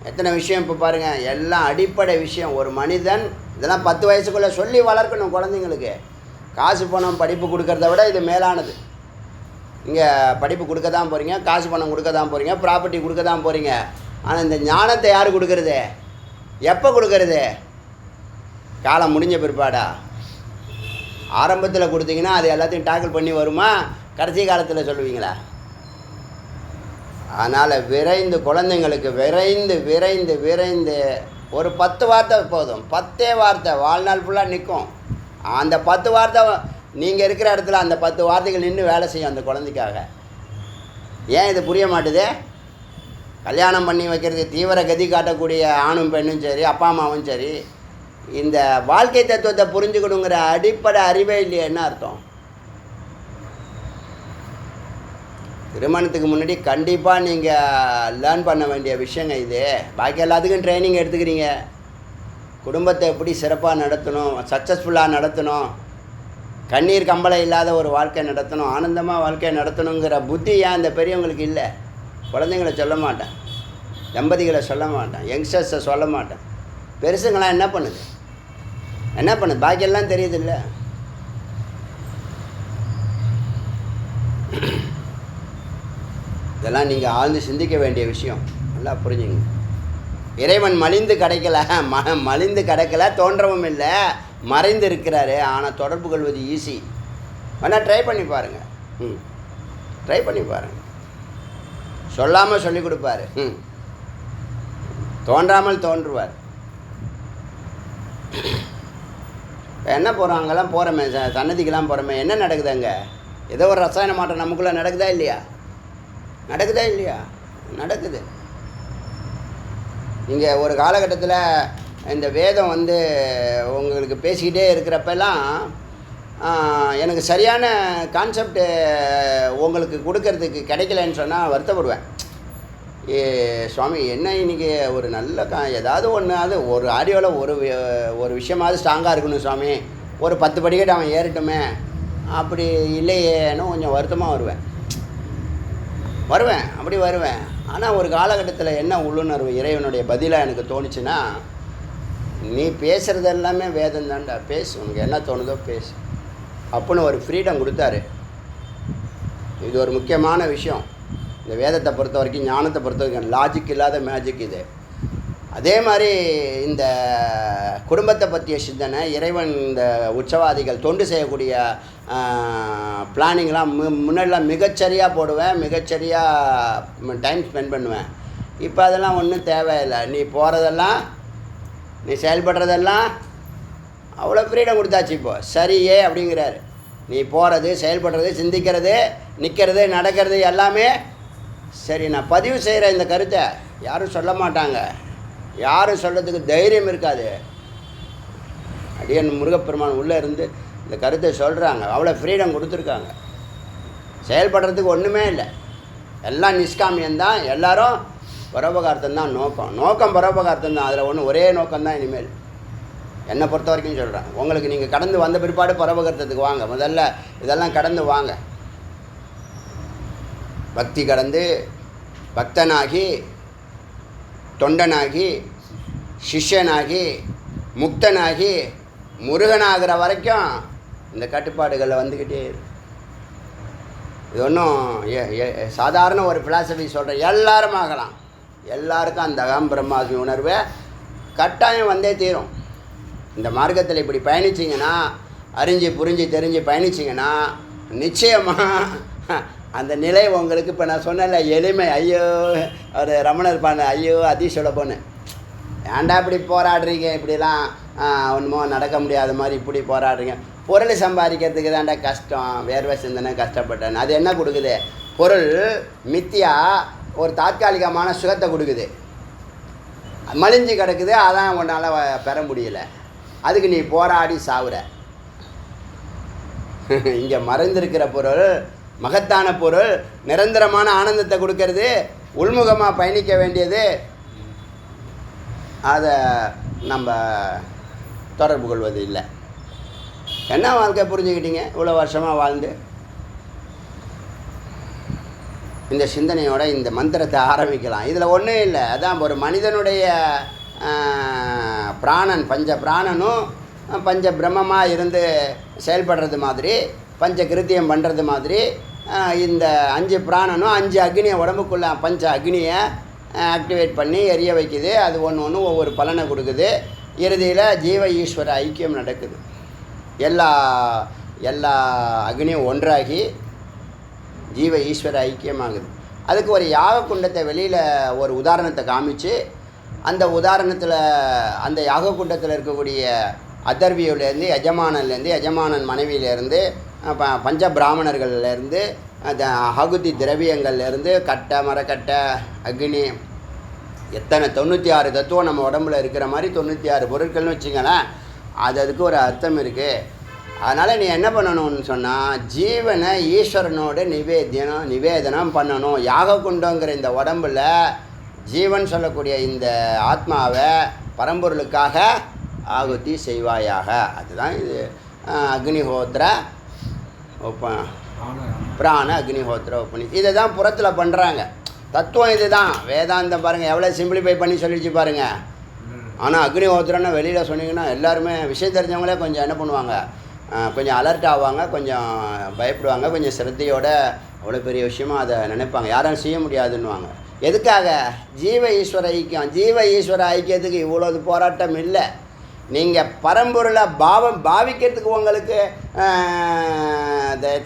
எத்தனை விஷயம் இப்போ பாருங்கள், எல்லாம் அடிப்படை விஷயம். ஒரு மனிதன் இதெல்லாம் 10 வயசுக்குள்ளே சொல்லி வளர்க்கணும் குழந்தைங்களுக்கு. காசு பணம் படிப்பு கொடுக்கறத விட இது மேலானது. இங்கே படிப்பு கொடுக்க தான் போகிறீங்க, காசு பணம் கொடுக்க தான் போகிறீங்க, ப்ராப்பர்ட்டி கொடுக்க தான் போகிறீங்க. ஆனால் இந்த ஞானத்தை யார் கொடுக்கறது, எப்போ கொடுக்கறது? காலம் முடிஞ்ச பிற்பாடா? ஆரம்பத்தில் கொடுத்தீங்கன்னா அது எல்லாத்தையும் டேக்கிள் பண்ணி வருமா, கடைசி காலத்தில் சொல்லுவீங்களா? அதனால் விரைந்து குழந்தைங்களுக்கு விரைந்து ஒரு 10 வார்த்தை போதும். 10 வார்த்தை வாழ்நாள் ஃபுல்லாக நிற்கும். அந்த 10 வார்த்தை நீங்கள் இருக்கிற இடத்துல அந்த 10 வார்த்தைகள் நின்று வேலை செய்யும் அந்த குழந்தைக்காக. ஏன் இது புரிய மாட்டுது? கல்யாணம் பண்ணி வைக்கிறதுக்கு தீவிர கதி காட்டக்கூடிய ஆணும் பெண்ணும் சரி, அப்பா அம்மாவும் சரி, இந்த வாழ்க்கை தத்துவத்தை புரிஞ்சுக்கணுங்கிற அடிப்படை அறிவே இல்லையா? என்ன அர்த்தம்? திருமணத்துக்கு முன்னாடி கண்டிப்பாக நீங்கள் லேர்ன் பண்ண வேண்டிய விஷயங்க இது. பாக்கி எல்லாத்துக்கும் ட்ரைனிங் எடுத்துக்கிறீங்க. குடும்பத்தை எப்படி சிறப்பாக நடத்தணும், சக்ஸஸ்ஃபுல்லாக நடத்தணும், கண்ணீர் கம்பளை இல்லாத ஒரு வாழ்க்கை நடத்தணும், ஆனந்தமாக வாழ்க்கையை நடத்தணுங்கிற புத்தி ஏன் இந்த பெரியவங்களுக்கு இல்லை? குழந்தைங்களை சொல்ல மாட்டேன், தம்பதிகளை சொல்ல மாட்டேன், யங்ஸ்டர்ஸை சொல்ல மாட்டேன். பெருசுங்களாம் என்ன பண்ணுது? பாக்கியெல்லாம் தெரியுது இல்லை? இதெல்லாம் நீங்கள் ஆழ்ந்து சிந்திக்க வேண்டிய விஷயம். நல்லா புரிஞ்சுங்க. இறைவன் மலிந்து கிடைக்கல, தோன்றவும் இல்லை, மறைந்து இருக்கிறாரு. ஆனால் தொடர்பு கொள்வது ஈஸி. வேணால் ட்ரை பண்ணி பாருங்கள். ட்ரை பண்ணி பாருங்கள். சொல்லாமல் சொல்லி கொடுப்பாரு, தோன்றாமல் தோன்றுவார். இப்போ என்ன போகிறாங்கெல்லாம் போகிறோமே, சன்னதிக்கெல்லாம் போகிறோமே, என்ன நடக்குது அங்கே? ஏதோ ஒரு ரசாயன மாற்றம் நமக்குள்ளே நடக்குதா இல்லையா? நடக்குது. நீங்கள் ஒரு காலகட்டத்தில் இந்த வேதம் உங்களுக்கு பேசிக்கிட்டே இருக்கிறப்பெல்லாம் எனக்கு சரியான கான்செப்டு உங்களுக்கு கொடுக்கறதுக்கு கிடைக்கலன்னு சொன்னால் வருத்தப்படுவேன். சுவாமி என்ன இன்றைக்கி ஒரு நல்ல ஏதாவது ஒன்று, அது ஒரு ஆடியோவில் ஒரு விஷயமாவது ஸ்ட்ராங்காக இருக்கணும் சுவாமி, ஒரு 10 படிக்கட்டு அவன் ஏறட்டுமே, அப்படி இல்லையேன்னு கொஞ்சம் வருத்தமாக வருவேன். ஆனால் ஒரு காலகட்டத்தில் என்ன உள்ளுணர்வு இறைவனுடைய பதிலாக எனக்கு தோணுச்சுன்னா, நீ பேசுகிறது எல்லாமே வேதம் தான்டா, பேசு, உனக்கு என்ன தோணுதோ பேசு அப்படின்னு ஒரு ஃப்ரீடம் கொடுத்தாரு. இது ஒரு முக்கியமான விஷயம். இந்த வேதத்தை பொறுத்த வரைக்கும், ஞானத்தை பொறுத்த வரைக்கும் லாஜிக் இல்லாத மேஜிக் இது. அதே மாதிரி இந்த குடும்பத்தை பற்றிய சிந்தனை, இறைவன் இந்த உற்சவாதிகள் தொண்டு செய்யக்கூடிய பிளானிங்லாம் முன்னாடிலாம் மிகச்சரியாக போடுவேன், மிகச்சரியாக டைம் ஸ்பெண்ட் பண்ணுவேன். இப்போ அதெல்லாம் ஒன்றும் தேவையில்லை. நீ போகிறதெல்லாம், நீ செயல்படுறதெல்லாம் அவ்வளோ ஃப்ரீடம் கொடுத்தாச்சு. இப்போது சரியே அப்படிங்கிறாரு. நீ போகிறது, செயல்படுறது, சிந்திக்கிறது, நிற்கிறது, நடக்கிறது எல்லாமே சரி. நான் பதிவு செய்கிற இந்த கருத்தை யாரும் சொல்ல மாட்டாங்க, யாரும் சொல்கிறதுக்கு தைரியம் இருக்காது. அடியன் முருகப்பெருமான் உள்ளே இருந்து இந்த கருத்தை சொல்கிறாங்க. அவ்வளோ ஃப்ரீடம் கொடுத்துருக்காங்க. செயல்படுறதுக்கு ஒன்றுமே இல்லை, எல்லாம் நிஷ்காமியந்தான். எல்லோரும் பரோபகார்த்தம் தான் நோக்கம். பரோபகார்த்தம் தான். அதில் ஒரே நோக்கம்தான் இனிமேல். என்னை பொறுத்த வரைக்கும் சொல்கிறேன். உங்களுக்கு நீங்கள் கடந்து வந்த பிற்பாடு பரமகர்த்தத்துக்கு வாங்க. முதல்ல இதெல்லாம் கடந்து வாங்க. பக்தி கடந்து பக்தனாகி தொண்டனாகி சிஷ்யனாகி முக்தனாகி முருகனாகிற வரைக்கும் இந்த கட்டுப்பாடுகளில் வந்துக்கிட்டே இருக்கு. இது ஒன்றும் சாதாரண ஒரு ஃபிலாசபி சொல்கிறேன். எல்லாரும் ஆகலாம். எல்லாருக்கும் அந்த அகம் பிரம்மாஸ்மி உணர்வை கட்டாயம் வந்தே தீரும். இந்த மார்க்கத்தில் இப்படி பயணிச்சிங்கன்னா, அறிஞ்சு புரிஞ்சு தெரிஞ்சு பயணிச்சிங்கன்னா நிச்சயமாக அந்த நிலை உங்களுக்கு இப்போ நான் சொன்னேன்ல எளிமை. ஐயோ அவர் ரமணர் பாண்ணு, ஐயோ அதிசோட பொண்ணு, ஏன்டா இப்படி போராடுறீங்க, இப்படிலாம் ஒன்றுமோ நடக்க முடியாத மாதிரி இப்படி போராடுறீங்க. பொருள் சம்பாதிக்கிறதுக்கு தான்டா கஷ்டம், வேர்வை சிந்தனை கஷ்டப்பட்டேன். அது என்ன கொடுக்குது? பொருள் மித்தியா ஒரு தாற்காலிகமான சுகத்தை கொடுக்குது, மலிஞ்சு கிடக்குது, அதான் உன்னால் பெற முடியல. அதுக்கு நீ போராடி சாவுற. இங்கே மறைந்திருக்கிற பொருள் மகத்தான பொருள், நிரந்தரமான ஆனந்தத்தை கொடுக்கறது, உள்முகமாக பயணிக்க வேண்டியது. அதை நம்ம தொடர்பு கொள்வது இல்லை. என்ன வாழ்க்கை புரிஞ்சுக்கிட்டீங்க இவ்வளோ வருஷமாக வாழ்ந்து? இந்த சிந்தனையோட இந்த மந்திரத்தை ஆரம்பிக்கலாம். இதில் ஒன்றும் இல்லை. அதான் ஒரு மனிதனுடைய பிராணன், பஞ்ச பிராணனும் பஞ்ச பிரம்மமாக இருந்து செயல்படுறது மாதிரி, பஞ்ச கிருத்தியம் பண்ணுறது மாதிரி, இந்த 5 பிராணனும் 5 அக்னியை உடம்புக்குள்ளே பஞ்ச அக்னியை ஆக்டிவேட் பண்ணி எரிய வைக்குது. அது ஒன்று ஒவ்வொரு பலனை கொடுக்குது. இறுதியில் ஜீவ ஈஸ்வர ஐக்கியம் நடக்குது. எல்லா அக்னியும் ஒன்றாகி ஜீவ ஈஸ்வர ஐக்கியமாகுது. அதுக்கு ஒரு யாக குண்டத்தை வெளியில் ஒரு உதாரணத்தை காமிச்சு, அந்த உதாரணத்தில் அந்த யாக குண்டத்தில் இருக்கக்கூடிய அதர்வியிலேருந்து எஜமானன்லேருந்து, எஜமானன் மனைவியிலேருந்து, பஞ்ச பிராமணர்கள்லேருந்து, ஆகுதி திரவியங்கள்லேருந்து, கட்டை மரக்கட்டை அக்னி, எத்தனை 96 தத்துவம் நம்ம உடம்புல இருக்கிற மாதிரி 96 பொருட்கள்னு வச்சுங்களேன். அதுக்கு ஒரு அர்த்தம் இருக்குது. அதனால் நீ என்ன பண்ணணும்னு சொன்னால், ஜீவனை ஈஸ்வரனோடு நிவேதனம் பண்ணணும். யாக குண்டங்கிற இந்த உடம்பில் ஜீவன் சொல்லக்கூடிய இந்த ஆத்மாவை பரம்பொருளுக்காக ஆகுதி செய்வாயாக. அதுதான் இது அக்னிஹோத்திர பிராண அக்னிஹோத்திர உபனி. இதை தான் புறத்தில் பண்ணுறாங்க. தத்துவம் இது தான். வேதாந்தம் பாருங்கள் எவ்வளோ சிம்பிளிஃபை பண்ணி சொல்லிச்சு பாருங்கள். ஆனால் அக்னிஹோத்திரன்னு வெளியில் சொன்னீங்கன்னா எல்லாருமே விஷயம் தெரிஞ்சவங்களே கொஞ்சம் என்ன பண்ணுவாங்க, கொஞ்சம் அலர்ட் ஆவாங்க, கொஞ்சம் பயப்படுவாங்க, கொஞ்சம் சிரத்தையோட அவ்வளோ பெரிய விஷயமா அதை நினைப்பாங்க. யாரும் செய்ய முடியாதுன்னுவாங்க. எதுக்காக? ஜீவ ஈஸ்வர ஐக்கியம். ஜீவ ஈஸ்வர ஐக்கியத்துக்கு இவ்வளோது போராட்டம் இல்லை. நீங்கள் பரம்பொருளை பாவிக்கிறதுக்கு உங்களுக்கு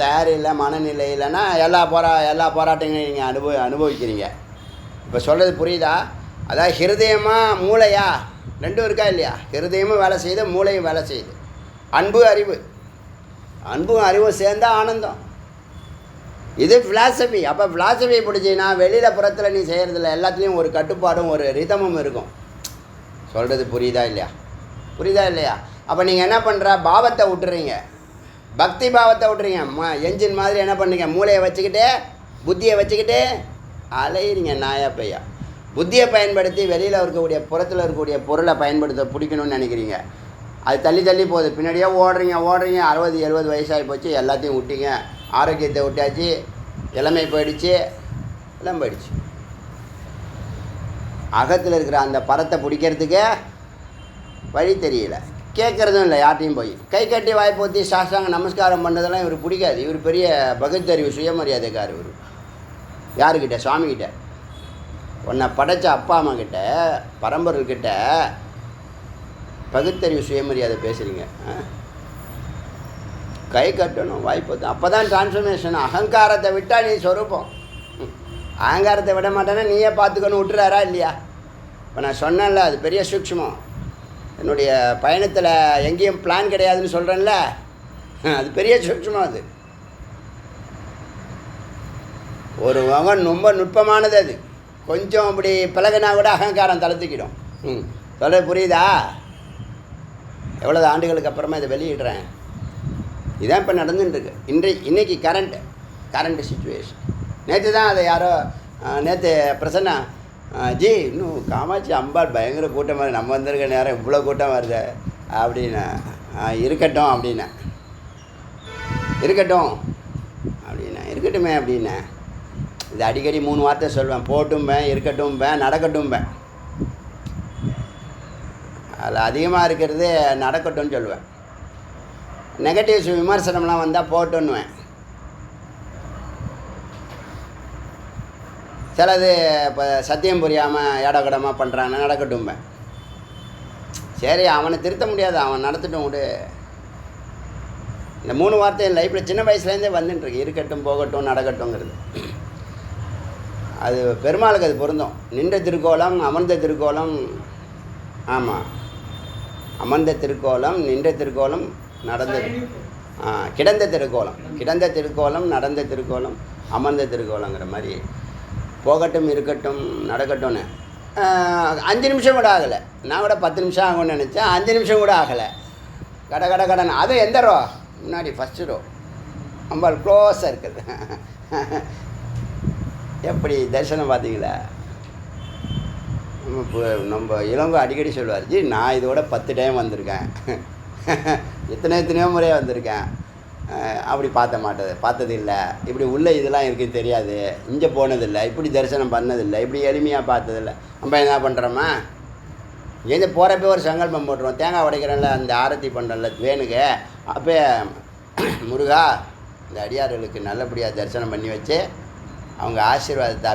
தயார் இல்லை, மனநிலை இல்லைன்னா எல்லா போராட்டங்களையும் நீங்கள் அனுபவிக்கிறீங்க. இப்போ சொல்கிறது புரியுதா? அதாவது ஹிருதயமா மூளையா ரெண்டும் இருக்கா இல்லையா? ஹிருதயமும் வேலை செய்யுது, மூளையும் வேலை செய்யுது. அன்பும் அறிவும் சேர்ந்தா ஆனந்தம். இது ஃபிலாசபி. அப்போ ஃபிலாசபியை பிடிச்சின்னா வெளியில் புறத்தில் நீ செய்கிறதில்ல, எல்லாத்துலேயும் ஒரு கட்டுப்பாடும் ஒரு ரிதமும் இருக்கும். சொல்கிறது புரியுதா இல்லையா? அப்போ நீங்கள் என்ன பண்ணுற, பாவத்தை விட்டுறீங்க, பக்தி பாவத்தை விட்டுறீங்க. என்ஜின் மாதிரி என்ன பண்ணுறீங்க, மூளையை வச்சுக்கிட்டு புத்தியை வச்சுக்கிட்டு அலையிறீங்க நாயா பையா. புத்தியை பயன்படுத்தி வெளியில் இருக்கக்கூடிய புறத்தில் இருக்கக்கூடிய பொருளை பிடிக்கணும்னு நினைக்கிறீங்க. அது தள்ளி போகுது. பின்னாடியே ஓடுறீங்க. 60-70 வயசாகி போச்சு, எல்லாத்தையும் விட்டீங்க. ஆரோக்கியத்தை விட்டாச்சு, இளமை போயிடுச்சு, எல்லாம் போயிடுச்சு. அகத்தில் இருக்கிற அந்த பரத்தை பிடிக்கிறதுக்கு வழி தெரியல, கேட்குறதும் இல்லை. யார்ட்டையும் போய் கை கட்டி வாய்ப்பூத்தி சாஸ்தாங்க நமஸ்காரம் பண்ணுறதெல்லாம் இவர் பிடிக்காது. இவர் பெரிய பகுத்தறிவு சுயமரியாதைக்கார். இவர் யாருக்கிட்ட? சுவாமிகிட்ட. உன்னை படைச்ச அப்பா அம்மா கிட்ட, பரம்பொருள்கிட்ட பகுத்தறிவு சுயமரியாதை பேசுகிறீங்க. கை கட்டணும், வாய்ப்பு. அப்போ தான் டிரான்ஸ்ஃபர்மேஷன். அகங்காரத்தை விட்டால் நீ சொரூபம். அகங்காரத்தை விட மாட்டேன்னா நீயே பார்த்துக்கணும் விட்டுறாரா இல்லையா? இப்போ நான் சொன்னேன்ல, அது பெரிய சூக்ஷ்மம். என்னுடைய பயணத்தில் எங்கேயும் பிளான் கிடையாதுன்னு சொல்கிறேன்ல, அது பெரிய சூக்ஷ்மம். அது ஒரு வகன் ரொம்ப நுட்பமானது. அது கொஞ்சம் இப்படி பழகினா கூட அகங்காரம் தளர்த்துக்கிடும். சொல்ல புரியுதா? எவ்வளோ ஆண்டுகளுக்கு அப்புறமா இதை வெளியிடுறேன். இதான் இப்போ நடந்துட்டுருக்கு. இன்றைக்கி கரண்ட் சுச்சுவேஷன். நேற்று தான் அதை யாரோ நேற்று பிரசன்னா ஜி, இன்னும் காமாட்சி அம்பாள் பயங்கர கூட்டமாக இருக்குது, நம்ம வந்திருக்க நேரம் இவ்வளோ கூட்டம் வருது. அப்படின்னா இருக்கட்டும் அப்படின்னா இருக்கட்டும் அப்படின்னா இருக்கட்டுமே அப்படின்னா இது அடிக்கடி 3 வார்த்தை சொல்வேன். போட்டும்பேன், இருக்கட்டும்பேன், நடக்கட்டும்பேன். அதில் அதிகமாக இருக்கிறது நடக்கட்டும்னு சொல்லுவேன். நெகட்டிவ்ஸ் விமர்சனம்லாம் வந்தால் போட்டுன்னுவேன். சிலது இப்போ சத்தியம் புரியாமல் ஏடகடமாக பண்ணுறான்னு நடக்கட்டும்பேன். சரி, அவனை திருத்த முடியாது, அவன் நடத்தட்டும் விடு. இந்த 3 வார்த்தை என் லைஃப்பில் சின்ன வயசுலேருந்தே வந்துட்டுருக்கு. இருக்கட்டும், போகட்டும், நடக்கட்டுங்கிறது. அது பெருமாளுக்கு அது பொருந்தும். நின்ற திருக்கோலம், அமர்ந்த திருக்கோலம். ஆமாம், அமர்ந்த திருக்கோலம், நின்ற திருக்கோலம், நடந்த கிடந்த திருக்கோலம். கிடந்த திருக்கோலம், நடந்த திருக்கோலம், அமர்ந்த திருக்கோலங்கிற மாதிரி போகட்டும், இருக்கட்டும், நடக்கட்டும்னு 5 நிமிஷம் கூட ஆகலை. நான் கூட 10 நிமிஷம் ஆகும்னு நினச்சேன். 5 நிமிஷம் கூட ஆகலை. கடன் அது எந்த ரோ முன்னாடி ஃபஸ்ட்டு ரோ ரொம்ப க்ளோஸாக இருக்குது. எப்படி தரிசனம் பார்த்தீங்களா? நம்ம இளங்கோ அடிக்கடி சொல்லுவார், ஜி நான் இதோட 10 டைம் வந்திருக்கேன், எத்தனையோ முறையாக வந்திருக்கேன், அப்படி பார்த்தது இல்லை, இப்படி உள்ள இதெல்லாம் இருக்குன்னு தெரியாது, இங்கே போனதில்லை, இப்படி தரிசனம் பண்ணதில்லை, இப்படி எளிமையாக பார்த்ததில்லை. நம்ம என்ன பண்ணுறோமா, இங்கேருந்து போகிறப்ப ஒரு சங்கல்பம் போட்டுருவோம். தேங்காய் உடைக்கிறோம்ல, அந்த ஆரத்தி பண்ணுறோம்ல வேணுங்க, அப்போ முருகா இந்த அடியார்களுக்கு நல்லபடியாக தரிசனம் பண்ணி வச்சு அவங்க ஆசீர்வாதத்தை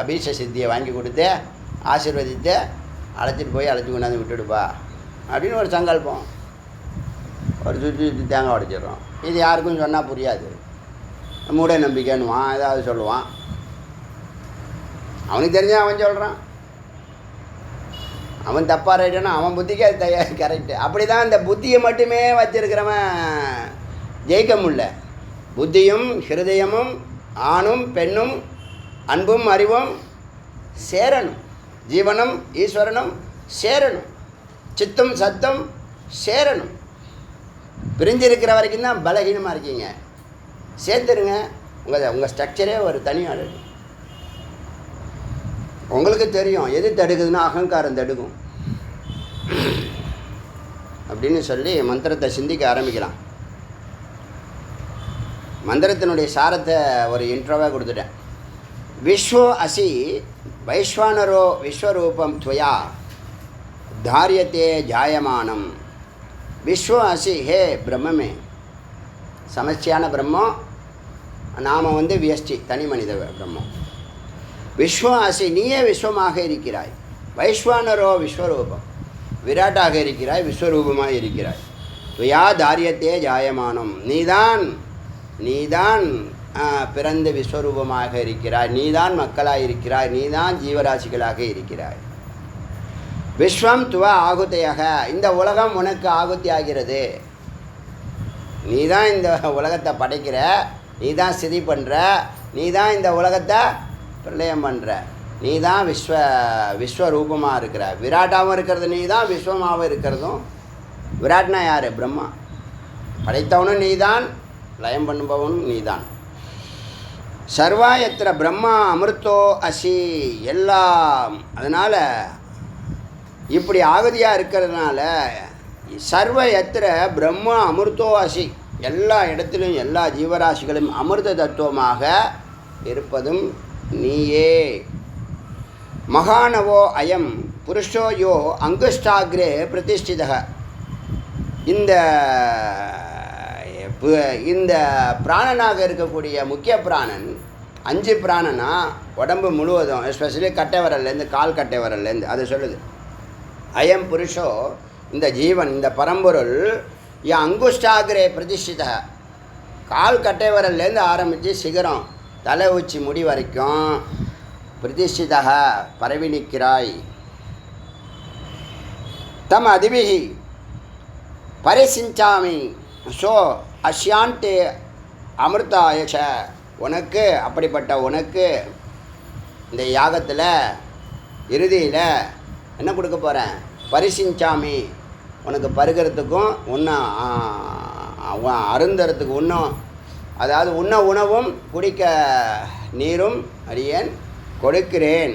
அபீஷ்ட சித்தியை வாங்கி கொடுத்து ஆசீர்வதித்து அழைச்சிட்டு கொண்டாந்து விட்டுடுப்பா அப்படின்னு ஒரு சங்கல்பம். ஒரு சுற்றி தேங்காய் உடைச்சிடுறோம். இது யாருக்கும் சொன்னால் புரியாது. மூட நம்பிக்கைன்னுவான், ஏதாவது சொல்லுவான். அவனுக்கு தெரிஞ்சால் அவன் சொல்கிறான். அவன் தப்பாக ரைட்டானா அவன் புத்திக்கு அது கரெக்டு. அப்படி தான் இந்த புத்தியை மட்டுமே வச்சிருக்கிறவன் ஜெயிக்க முடியல. புத்தியும் ஹிருதயமும் ஆணும் பெண்ணும் அன்பும் அறிவும் சேரணும். ஜீவனும் ஈஸ்வரனும் சேரணும். சித்தம் சத்தம் சேரணும். பிரிஞ்சிருக்கிற வரைக்கும் தான் பலகீனமாக இருக்கீங்க. சேர்த்துருங்க. உங்கள் ஸ்ட்ரக்சரே ஒரு தனி ஆளு. உங்களுக்கு தெரியும் எது தடுக்குதுன்னா அகங்காரம் தடுக்கும் அப்படின்னு சொல்லி மந்திரத்தை சிந்திக்க ஆரம்பிக்கலாம். மந்திரத்தினுடைய சாரத்தை ஒரு இன்ட்ரோவாக கொடுத்துட்டேன். விஸ்வோ அசி வைஸ்வானரோ விஸ்வரூபம் துவயா தாரியத்தே ஜாயமானம். விஸ்வோ அசி ஹே பிரம்மே, சமஸ்டியான பிரம்மம். நாம் வியஷ்டி தனி மனித பிரம்மம். விஸ்வம் அசி, நீயே விஸ்வமாக இருக்கிறாய். வைஸ்வானரோ விஸ்வரூபம், விராட்டாக இருக்கிறாய், விஸ்வரூபமாக இருக்கிறாய். துயா தாரியத்தே ஜாயமானம், நீதான் பிறந்த விஸ்வரூபமாக இருக்கிறாய். நீதான் மக்களாக இருக்கிறாய். நீதான் ஜீவராசிகளாக இருக்கிறாய். விஸ்வம் துவ ஆகுத்தையாக, இந்த உலகம் உனக்கு ஆகுத்தி ஆகிறது. நீ தான் இந்த உலகத்தை படைக்கிற, நீ தான் ஸ்திதி பண்ணுற, நீ தான் இந்த உலகத்தை பிரளயம் பண்ணுற, நீ தான் விஸ்வரூபமாக இருக்கிற. விராட்டாகவும் இருக்கிறது நீ தான், விஸ்வமாகவும் இருக்கிறதும். விராட்னா யார்? பிரம்மா. படைத்தவனும் நீ தான், லயம் பண்ணுபவனும் நீ தான். சர்வா எத்திர பிரம்மா அமிர்தோ அசி, எல்லாம். அதனால் இப்படி ஆகுதியாக இருக்கிறதுனால சர்வ எத்திர பிரம்மா அமிர்தோ அசி, எல்லா இடத்திலும் எல்லா ஜீவராசிகளும் அமிர்த தத்துவமாக இருப்பதும் நீயே. மகானவோ அயம் புருஷோ யோ அங்குஷ்டாகிரே பிரதிஷ்டிதக. இந்த பிராணனாக இருக்கக்கூடிய முக்கிய பிராணன், 5 பிராணனா உடம்பு முழுவதும், எஸ்பெஷலி கட்டை வரல்லேருந்து கால் கட்டை வரல்லேருந்து அது சொல்லுது. அயம் புருஷோ, இந்த ஜீவன், இந்த பரம்பொருள், அங்குஷ்டாகிரே பிரதிஷ்டித, கால் கட்டை வரல்லேருந்து ஆரம்பித்து சிகரம் தலை உச்சி முடி வரைக்கும் பிரதிஷ்டிதக பரவி நிற்கிறாய். தம் அதிபிகி பரிசிஞ்சாமி ஸோ அஷ்யாண்டே அமிர்தாயச. உனக்கு, அப்படிப்பட்ட உனக்கு இந்த யாகத்தில் இறுதியில் என்ன கொடுக்க போகிறேன்? பரிசிஞ்சாமி, உனக்கு பருகிறதுக்கும் இன்னும் அருந்தறதுக்கு இன்னும், அதாவது உண்ண உணவும் குடிக்க நீரும் அடியேன் கொடுக்கிறேன்.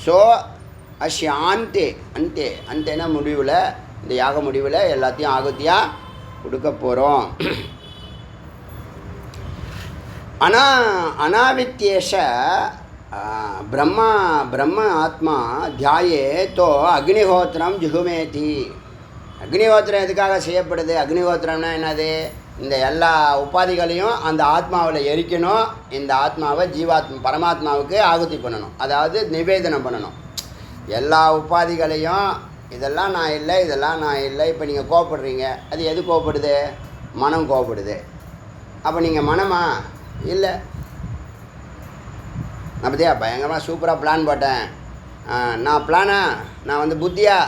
ஸோ அஷ்யாந்தே, அந்தேனா முடிவில், இந்த யாக முடிவில் எல்லாத்தையும் ஆகுதியாக கொடுக்க போகிறோம். ஆனால் அனாவித்யேஷ பிரம்ம ஆத்மா தியாயே தோ அக்னிஹோத்திரம் ஜுகுமேதி. அக்னிஹோத்திரம் எதுக்காக செய்யப்படுது? அக்னிஹோத்திரம்னா என்னது? இந்த எல்லா உபாதிகளையும் அந்த ஆத்மாவில் எரிக்கணும். இந்த ஆத்மாவை பரமாத்மாவுக்கு ஆகுதி பண்ணணும், அதாவது நிவேதனம் பண்ணணும். எல்லா உபாதிகளையும் இதெல்லாம் நான் இல்லை, இதெல்லாம் நான் இல்லை. இப்போ நீங்கள் கோவப்படுறீங்க, அது எது கோவப்படுது? மனம் கோவப்படுது. அப்போ நீங்கள் மனமா? இல்லை. நான் பற்றியா பயங்கரமாக சூப்பராக பிளான் போட்டேன், நான் பிளானா? நான் புத்தியா?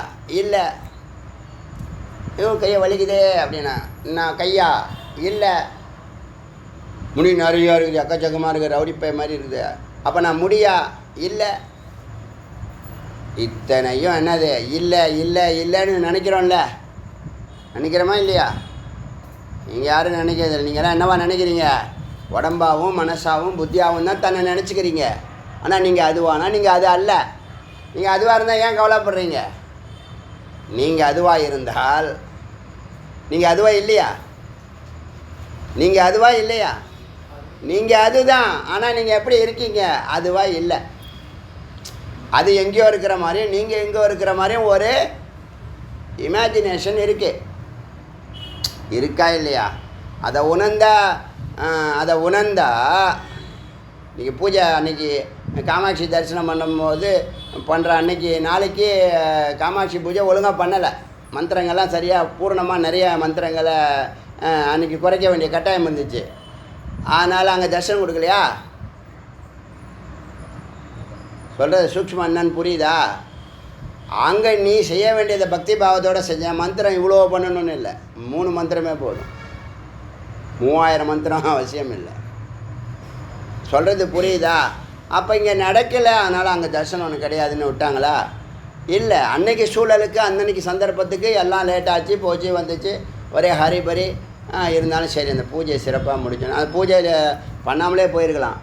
இல்லை. ஐயோ கையை வலிக்குதே அப்படின்னா நான் கையா? இல்லை. முடி நிறையா இருக்குது, அக்கச்சக்கமாக இருக்குது, ரவுடிப்பை மாதிரி இருக்குது. அப்போ நான் முடியா? இல்லை. இத்தனையும் என்னது? இல்லை இல்லை இல்லைன்னு நினைக்கிறோம்ல. நினைக்கிறோமா இல்லையா? நீங்கள் யாரும் நினைக்கிறது? நீங்கள்லாம் என்னவா நினைக்கிறீங்க? உடம்பாகவும் மனசாகவும் புத்தியாகவும் தான் தன்னை நினச்சிக்கிறீங்க. ஆனால் நீங்கள் அதுவானா? நீங்கள் அது அல்ல. நீங்கள் அதுவாக இருந்தால் ஏன் கவலைப்படுறீங்க? நீங்கள் அதுவாக இருந்தால் நீங்கள் அதுவாக இல்லையா? நீங்கள் அதுவாக இல்லையா? நீங்கள் அதுதான். ஆனால் நீங்கள் எப்படி இருக்கீங்க? அதுவாக இல்லை. அது எங்கேயோ இருக்கிற மாதிரியும் நீங்கள் எங்கேயோ இருக்கிற மாதிரியும் ஒரு இமேஜினேஷன் இருக்கா இல்லையா? அதை உணர்ந்தா நீங்கள் பூஜை அன்றைக்கி காமாட்சி தரிசனம் பண்ணுற அன்றைக்கி நாளைக்கு காமாட்சி பூஜை ஒழுங்காக பண்ணலை. மந்திரங்கள்லாம் சரியாக பூர்ணமாக நிறைய மந்திரங்களை அன்றைக்கி குறைக்க வேண்டிய கட்டாயம் இருந்துச்சு. அதனால் அங்கே தரிசனம் கொடுக்கலையா? சொல்கிறது சூக்ஷ்மம் என்னன்னு புரியுதா? அங்கே நீ செய்ய வேண்டியதை பக்தி பாவத்தோடு செஞ்ச. மந்திரம் இவ்வளோ பண்ணணும்னு இல்லை, 3 மந்திரமே போதும். 3000 மந்திரம் அவசியம் இல்லை. சொல்கிறது புரியுதா? அப்போ இங்கே நடக்கலை, அதனால் அங்கே தரிசனம் ஒன்று கிடையாதுன்னு விட்டாங்களா? இல்லை. அன்னைக்கு சூழலுக்கு அன்னன்னைக்கு சந்தர்ப்பத்துக்கு எல்லாம் லேட்டாச்சு, போச்சு, வந்துச்சு, ஒரே ஹரிபரி இருந்தாலும் சரி அந்த பூஜையை சிறப்பாக முடிக்கணும். அந்த பூஜையில் பண்ணாமலே போயிருக்கலாம்.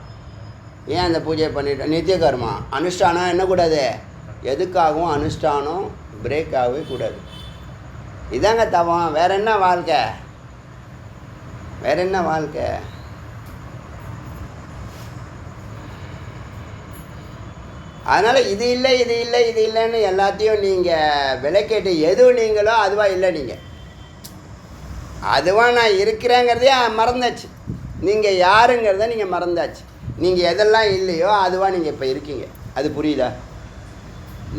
ஏன் அந்த பூஜையை பண்ணிட்டோம்? நித்திய கர்மா அனுஷ்டானம் என்னக்கூடாது? எதுக்காகவும் அனுஷ்டானம் பிரேக் ஆகவே கூடாது. இதாங்க தவம். வேற என்ன வாழ்க்கை? வேற என்ன வாழ்க்கை? அதனால் இது இல்லை இது இல்லை இது இல்லைன்னு எல்லாத்தையும் நீங்கள் விலைக்கேட்டு எது நீங்களோ அதுவாக இல்லை. நீங்கள் அதுவாக நான் இருக்கிறேங்கிறதே மறந்தாச்சு. நீங்கள் யாருங்கிறத நீங்கள் மறந்தாச்சு. நீங்கள் எதெல்லாம் இல்லையோ அதுவாக நீங்கள் இப்போ இருக்கீங்க. அது புரியுதா?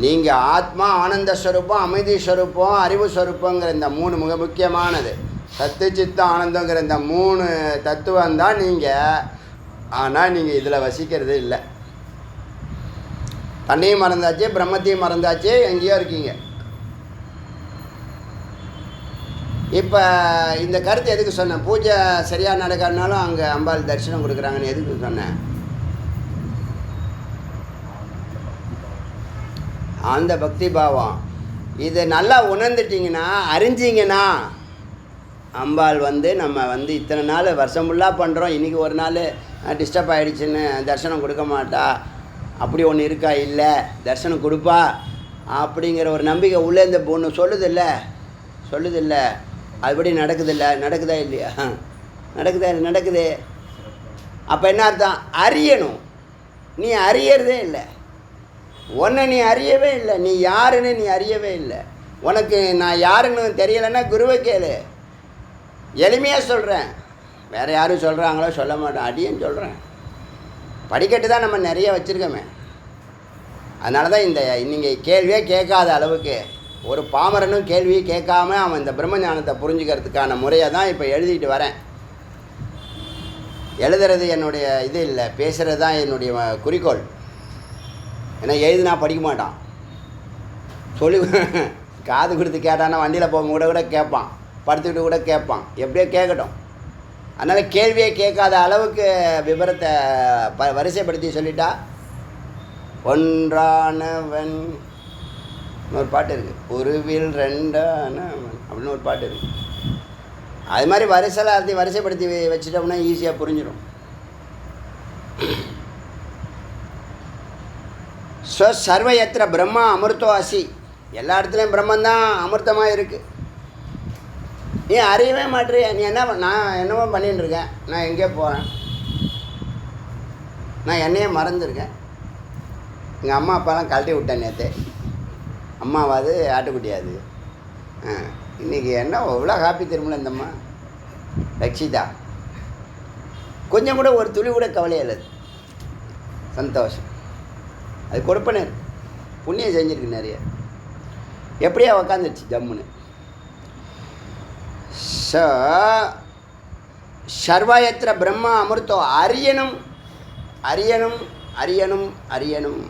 நீங்கள் ஆத்மா, ஆனந்த ஸ்வரூபம், அமைதி ஸ்வரூபம், அறிவு ஸ்வரூபங்கிற இந்த 3 மிக முக்கியமானது. சத்து சித்தம் ஆனந்தங்கிற இந்த 3 தத்துவம் தான் நீங்கள். ஆனால் நீங்கள் இதில் வசிக்கிறது இல்லை. தன்னையும் மறந்தாச்சு, பிரம்மத்தையும் மறந்தாச்சு, எங்கேயோ இருக்கீங்க. இப்போ இந்த கருத்து எதுக்கு சொன்னேன்? பூஜை சரியாக நடக்காதனாலும் அங்கே அம்பாள் தரிசனம் கொடுக்குறாங்கன்னு எதுக்கு சொன்னேன்? அந்த பக்தி பாவம் இதை நல்லா உணர்ந்துட்டிங்கன்னா, அறிஞ்சிங்கன்னா, அம்பாள் நம்ம இத்தனை நாள் வருஷம் ஃபுல்லாக பண்ணுறோம், இன்றைக்கி ஒரு நாள் டிஸ்டர்ப் ஆகிடுச்சின்னு தரிசனம் கொடுக்க மாட்டா, அப்படி ஒன்று இருக்கா? இல்லை, தரிசனம் கொடுப்பா அப்படிங்கிற ஒரு நம்பிக்கை உள்ளே இந்த பொண்ணு சொல்லுதில்லை. அதுபடி நடக்குதா இல்லையா? நடக்குது. அப்போ என்ன அர்த்தம்? அறியணும். நீ அறியறதே இல்லை. உன்னை நீ அறியவே இல்லை. நீ யாருன்னு நீ அறியவே இல்லை. உனக்கு நான் யாருன்னு தெரியலைன்னா குருவை கேளு. எளிமையாக சொல்கிறேன். வேறு யாரும் சொல்கிறாங்களோ சொல்ல மாட்டேன், அடியேன்னு சொல்கிறேன். படிக்கட்டு தான் நம்ம நிறைய வச்சுருக்கோமே. அதனால தான் நீங்கள் கேள்வியே கேட்காத அளவுக்கு ஒரு பாமரனும் கேள்வியை கேட்காம அவன் இந்த பிரம்மஞானத்தை புரிஞ்சுக்கிறதுக்கான முறையை தான் இப்போ எழுதிட்டு வரேன். எழுதுறது என்னுடைய இது இல்லை, பேசுகிறது தான் என்னுடைய குறிக்கோள். ஏன்னா எழுதுனா படிக்க மாட்டான். சொல்லி காது கொடுத்து கேட்டான்னா வண்டியில் போகும்போது கூட கேட்பான், படுத்துக்கிட்டு கூட கேட்பான். எப்படியோ கேட்கட்டும். அதனால் கேள்வியே கேட்காத அளவுக்கு விவரத்தை வரிசைப்படுத்தி சொல்லிட்டா. ஒன்றானவன் ஒரு பாட்டு இருக்குது, ஒருவில் ரெண்டானவன் அப்படின்னு ஒரு பாட்டு இருக்குது. அது மாதிரி வரிசைப்படுத்தி வச்சுட்டோம்னா ஈஸியாக புரிஞ்சிடும். ஸ்வசர்வயத்திர பிரம்மா அமிர்தோ அசி. எல்லா இடத்துலையும் பிரம்மந்தான் அமிர்தமாக இருக்குது. நீ அறியவே மாட்டேறிய. நீ நான் என்னவோ பண்ணின்னு இருக்கேன், நான் எங்கேயோ போகிறேன், நான் என்னையே மறந்துருக்கேன். எங்கள் அம்மா அப்பாலாம் கழட்டி விட்டேன் நேற்று. அம்மாவாது ஆட்டுக்குட்டியாது. இன்றைக்கி என்ன இவ்வளோ ஹாப்பி திரும்பல இந்தம்மா ரக்ஷிதா. கொஞ்சம் கூட ஒரு துளி கூட கவலையே இல்லை, சந்தோஷம். அது கொடுப்பனே, புண்ணியம் செஞ்சுருக்கு நிறைய. எப்படியா உக்காந்துருச்சு ஜம்முன்னு. சர்வயத்திர பிரம்மா அமிர்தோ. அறியணும் அறியணும் அறியணும் அறியணும்.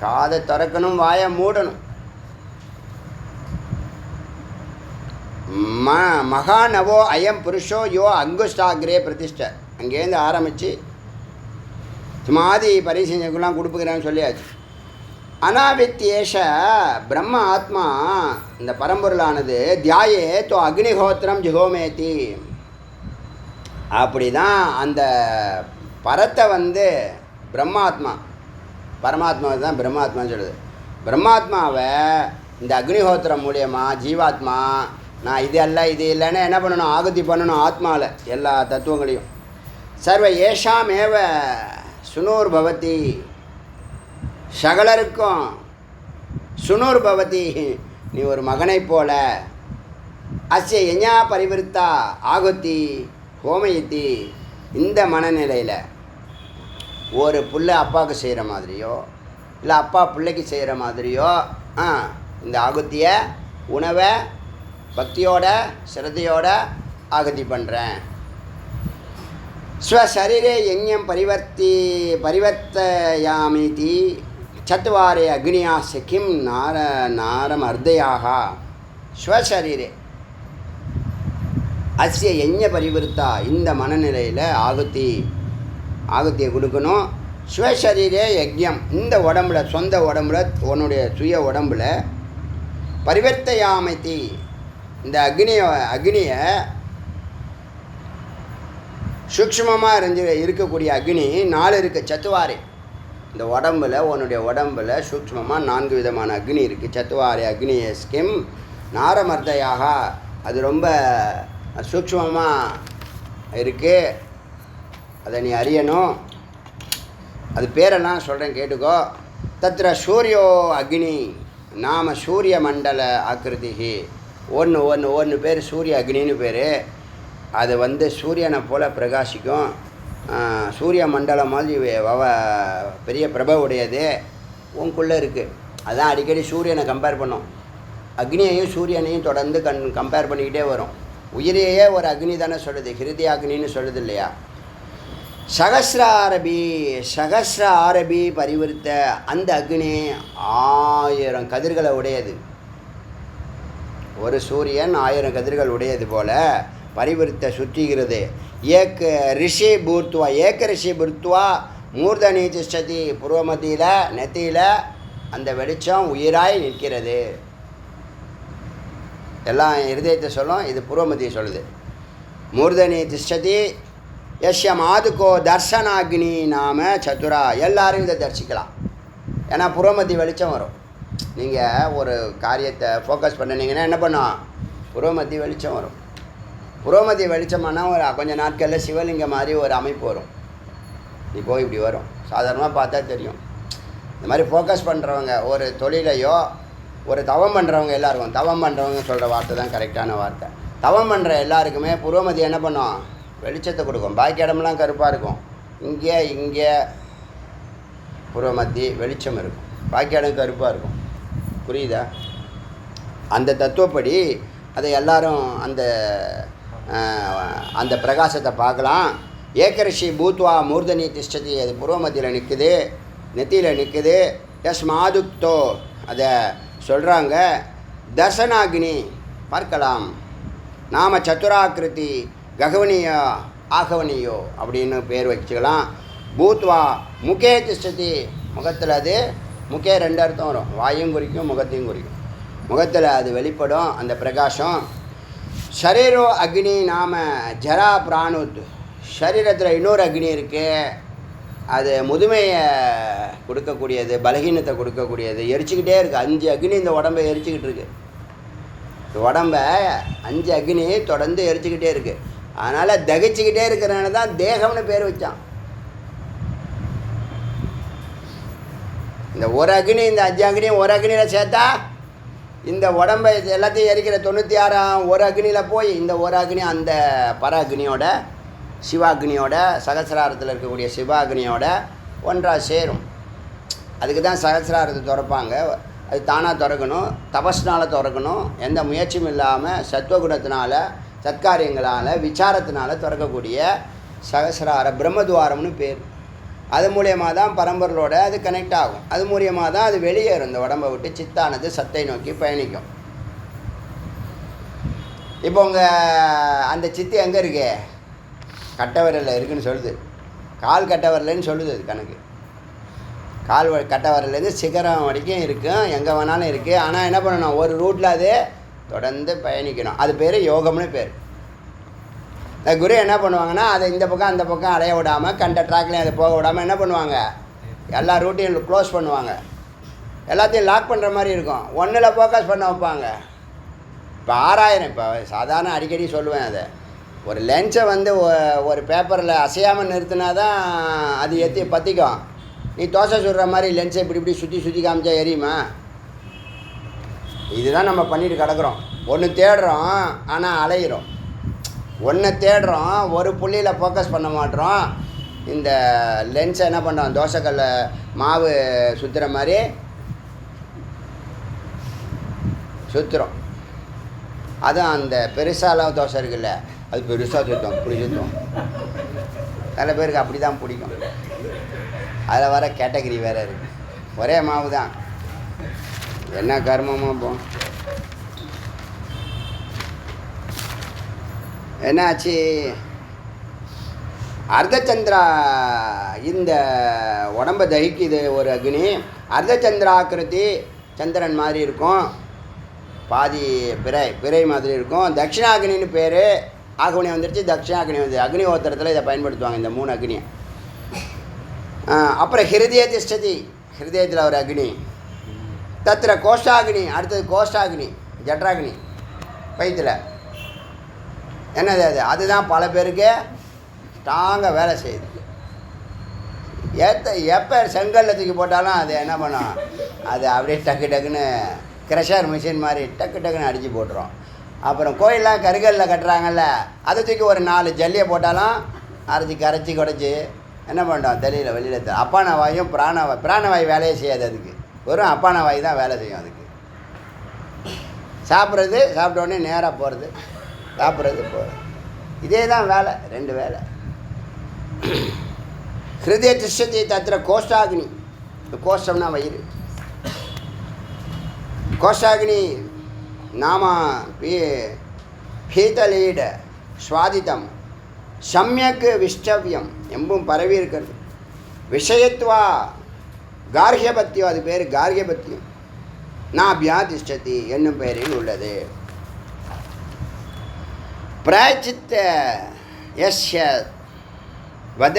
காதை திறக்கணும், வாயை மூடணும். மகாநவோ அயம் புருஷோ யோ அங்குஷ்டாகிரே பிரதிஷ்ட. அங்கேருந்து ஆரம்பித்து சுமாதி பரிசெஞ்சக்குலாம் கொடுப்புக்கிறான்னு சொல்லியாச்சு. அனாவித்யேஷ பிரம்ம ஆத்மா, இந்த பரம்பொருளானது தியாயே தோ அக்னிஹோத்திரம் ஜிகோமேதி. அப்படி தான் அந்த பரத்தை பிரம்மாத்மா, பரமாத்மாவை தான் பிரம்மாத்மான்னு சொல்லுது. பிரம்மாத்மாவை இந்த அக்னிஹோத்திரம் மூலியமாக ஜீவாத்மா நான் இது அல்ல இது இல்லைன்னு என்ன பண்ணணும், ஆகுதி பண்ணணும் ஆத்மாவில் எல்லா தத்துவங்களையும். சர்வ ஏஷாமேவ சுனூர் பவதி. சகலருக்கும் சுனூர் பவதி, நீ ஒரு மகனை போல. அஸ்ய யஞா பரிவிருத்தா ஆகுத்தி ஹோமயித்தி. இந்த மனநிலையில் ஒரு புள்ள அப்பாவுக்கு செய்கிற மாதிரியோ இல்லை அப்பா பிள்ளைக்கு செய்கிற மாதிரியோ இந்த ஆகுத்தியை உணவை பக்தியோட சிரத்தையோட ஆகுதி பண்ணுறேன். ஸ்வசரீரே யஞம் பரிவர்த்தயாமிதி சத்வாரே அக்னியாஸ்ய கிம் நாரமர்தயாக. ஸ்வசரீரே அஸ்ய யஞ பரிவர்த்தா. இந்த மனநிலையில் ஆகுத்தியை கொடுக்கணும். ஸ்வசரீரே யஜ்யம். இந்த உடம்புல, சொந்த உடம்புல, உன்னுடைய சுய உடம்புல பரிவர்த்தயாமிதி. இந்த அக்னியை சூக்ஷ்மமாக இருக்கக்கூடிய அக்னி 4 இருக்குது. சத்துவாரே, இந்த உடம்பில், உன்னுடைய உடம்பில் சூக்ஷ்மமாக 4 விதமான அக்னி இருக்குது. சத்துவாரே அக்னி ஸ்கிம் நாரமர்தையாக. அது ரொம்ப சூக்ஷ்மமாக இருக்குது, அதை நீ அறியணும். அது பேரெல்லாம் சொல்கிறேன் கேட்டுக்கோ. தத்ர சூரியோ அக்னி நாம சூரிய மண்டல ஆக்கிருதிகி. ஒன்று பேர் சூரிய அக்னின்னு பேர். அது சூரியனை போல் பிரகாசிக்கும். சூரிய மண்டலம் மாதிரி பெரிய பிரபை உடையது உனக்குள்ளே இருக்குது. அதான் அடிக்கடி சூரியனை கம்பேர் பண்ணோம். அக்னியையும் சூரியனையும் தொடர்ந்து கம்பேர் பண்ணிக்கிட்டே வரும். உயிரையே ஒரு அக்னி தானே சொல்லுது, ஹிருதய அக்னின்னு சொல்லுது இல்லையா. சகஸ்ர ஆரபி பரிவர்த்த. அந்த அக்னி 1000 கதிர்களை உடையது. ஒரு சூரியன் 1000 கதிர்கள் உடையது போல பரிவர்த்த சுற்றுகிறது. ஏக ரிஷி பூர்த்துவா மூர்தனி திஷ்டதி. புருவமத்தியில் நெத்தியில் அந்த வெளிச்சம் உயிராய் நிற்கிறது. எல்லாம் இருதயத்தை சொல்லும், இது புருவமத்தியை சொல்லுது. மூர்தனி திஷ்டதி யஷ்ய மாதுக்கோ தர்சனாக்னி நாம சதுரா. எல்லாரும் இதை தரிசிக்கலாம். ஏன்னா புருவமத்தி வெளிச்சம் வரும். நீங்கள் ஒரு காரியத்தை ஃபோக்கஸ் பண்ணினீங்கன்னா என்ன பண்ணும், புருவமத்தி வெளிச்சம் வரும். புருவமத்தி வெளிச்சமானால் ஒரு கொஞ்ச நாட்களில் சிவலிங்கம் மாதிரி ஒரு அமைப்பு வரும். இப்போது இப்படி வரும். சாதாரணமாக பார்த்தா தெரியும். இந்த மாதிரி ஃபோக்கஸ் பண்ணுறவங்க ஒரு தொழிலையோ ஒரு தவம் பண்ணுறவங்க எல்லாருக்கும், தவம் பண்ணுறவங்க சொல்கிற வார்த்தை தான் கரெக்டான வார்த்தை. தவம் பண்ணுற எல்லாருக்குமே புருவமத்தி என்ன பண்ணும், வெளிச்சத்தை கொடுக்கும். பாக்கி இடமெல்லாம் கருப்பாக இருக்கும். இங்கே புருவமத்தி வெளிச்சம் இருக்கும், பாக்கி இடம் கருப்பாக இருக்கும். புரியுதா? அந்த தத்துவப்படி அதை எல்லாரும் அந்த பிரகாசத்தை பார்க்கலாம். ஏகரிஷி பூத்வா மூர்தனி திஷ்டதி. அது புருவமத்தியில் நிற்குது, நெத்தியில் நிற்குது. எஸ் மாதுக்தோ அதை சொல்கிறாங்க. தர்சனாகினி பார்க்கலாம். நாம சதுராக்கிருதி ககவனியோ ஆகவனியோ அப்படின்னு பேர் வச்சுக்கலாம். பூத்வா முகே திஷ்டதி. முகத்தில் அது முகே 2 அர்த்தம் வரும். வாயும் குறிக்கும், முகத்தையும் குறிக்கும். முகத்தில் அது வெளிப்படும் அந்த பிரகாசம். ஷரீரோ அக்னி நாம ஜரா பிராணுத். சரீரத்தில் இன்னொரு அக்னி இருக்குது. அது முதுமையை கொடுக்கக்கூடியது, பலகீனத்தை கொடுக்கக்கூடியது, எரிச்சிக்கிட்டே இருக்குது. 5 அக்னி இந்த உடம்பை எரிச்சிக்கிட்டு இருக்கு. உடம்பை 5 அக்னி தொடர்ந்து எரிச்சிக்கிட்டே இருக்குது. அதனால் தகிச்சிக்கிட்டே இருக்கிறனால தான் தேகம்னு பேர் வச்சான். இந்த ஒரு அக்னி, இந்த 5 அக்னியும் ஒரு அக்னியில் சேர்த்தா இந்த உடம்பை எல்லாத்தையும் எரிக்கிற 96 ஒரு அக்னியில் போய் இந்த ஒரு அக்னி அந்த பர அக்னியோட, சிவாக்னியோட, சகசிராரத்தில் இருக்கக்கூடிய சிவாக்னியோட ஒன்றாக சேரும். அதுக்கு தான் சகசிராரத்தை திறப்பாங்க. அது தானாக திறக்கணும், தபஸ்னால் திறக்கணும். எந்த முயற்சியும் இல்லாமல் சத்வகுணத்தினால, சத்காரியங்களால், விசாரத்தினால திறக்கக்கூடிய சகசிரார பிரம்மதுவாரம்னு பேர். அது மூலியமாக தான் பரம்பொருளோட அது கனெக்ட் ஆகும். அது மூலியமாக தான் அது வெளியேறும். இந்த உடம்பை விட்டு சித்தானது சத்தை நோக்கி பயணிக்கும். இப்போ உங்கள் அந்த சித்து எங்கே இருக்கு? கட்டவரில் இருக்குதுன்னு சொல்லுது. கால் கட்டவரில்னு சொல்லுது அது கணக்கு. கால் கட்டவரிலேருந்து சிகரம் வரைக்கும் இருக்கும், எங்கே வேணாலும் இருக்குது. ஆனால் என்ன பண்ணணும்? ஒரு ரூட்டில் அது தொடர்ந்து பயணிக்கணும். அது பேர் யோகம்னு பேர். இந்த குரு என்ன பண்ணுவாங்கன்னா, அதை இந்த பக்கம் அந்த பக்கம் அலைய விடாமல், கண்ட ட்ராக்லையும் அதை போக விடாமல் என்ன பண்ணுவாங்க? எல்லா ரூட்டையும் க்ளோஸ் பண்ணுவாங்க. எல்லாத்தையும் லாக் பண்ணுற மாதிரி இருக்கும். ஒன்றில் ஃபோக்கஸ் பண்ண வைப்பாங்க. இப்போ 6000, இப்போ சாதாரண அடிக்கடி சொல்லுவேன், அதை ஒரு லென்ஸை வந்து ஒரு பேப்பரில் அசையாமல் நிறுத்தினா தான் அது ஏற்றி பற்றிக்கும். நீ தோசை சுடுற மாதிரி லென்ஸை இப்படி இப்படி சுற்றி சுற்றி காமிச்சா எரியுமா? இதுதான் நம்ம பண்ணிட்டு கிடக்குறோம். ஒன்று தேடுறோம், ஆனால் அலையிறோம். ஒன்றை தேடுறோம், ஒரு புள்ளியில் ஃபோக்கஸ் பண்ண மாட்டோம். இந்த லென்ஸை என்ன பண்ணுறோம்? தோசைக்கல்ல மாவு சுற்றுற மாதிரி சுற்றுறோம். அதுவும் அந்த பெருசாலாம் தோசை இருக்குல்ல, அது பெருசாக சுற்றும், இப்படி சுற்றும். சில பேருக்கு அப்படி தான் பிடிக்கும். அதில் வர கேட்டகரி வேறு இருக்குது. ஒரே மாவு தான், என்ன கர்மமோ போ. என்னாச்சு? அர்த்தச்சந்திரா இந்த உடம்பை தகிக்குது ஒரு அக்னி. அர்த்தச்சந்திராக்கிருதி சந்திரன் மாதிரி இருக்கும், பாதி பிறை மாதிரி இருக்கும். தட்சிணாக்னின்னு பேர். ஆகுனி வந்துடுச்சு, தட்சிணாக்னி வந்து அக்னி ஓத்திரத்தில் இதை பயன்படுத்துவாங்க, இந்த 3 அக்னியை. அப்புறம் ஹிருதய திஷ்டதி, ஹிருதயத்தில் ஒரு அக்னி. தத்திர கோஷ்டாக்னி, அடுத்தது கோஷ்டாக்னி, ஜட்ராக்னி வயிற்றில். என்னது அது? அதுதான் பல பேருக்கு ஸ்ட்ராங்காக வேலை செய்யுது. எப்போ செங்கல்ல தூக்கி போட்டாலும் அது என்ன பண்ணும்? அது அப்படியே டக்கு டக்குன்னு க்ரெஷர் மிஷின் மாதிரி டக்கு டக்குன்னு அடித்து போட்டுரும். அப்புறம் கோயிலெலாம் கருகல்லில் கட்டுறாங்கல்ல, அதை தூக்கி ஒரு 4 ஜல்லியை போட்டாலும் அரைச்சி கரைச்சி குடைச்சி என்ன பண்ணுறோம்? தெரியல வெளியில் அப்பான வாயும் பிராணவாயு வேலையை செய்யாது. அதுக்கு வெறும் அப்பான வாயு தான் வேலை செய்யும். அதுக்கு சாப்பிட்றது, சாப்பிட்ட உடனே நேராக போகிறது, சாப்பிட்றது போகிறது, இதே தான் வேலை. 2 வேலை. ஹிருதய திஷ்டதி தத்திர கோஷ்டாக்னி. கோஷ்டம்னா வயிறு. கோஷ்டாக்னி நாம பீதலீட ஸ்வாதிதம் சம்யக் விஷ்டவியம் எம்பும் பரவி இருக்கிறது. விஷயத்வா கார்கியபத்தியம், அது பேர் கார்கியபத்தியம். நாபியா திஷ்டதி என்னும் பெயரில் உள்ளது. பிராச்சித்த யஸ்ய வத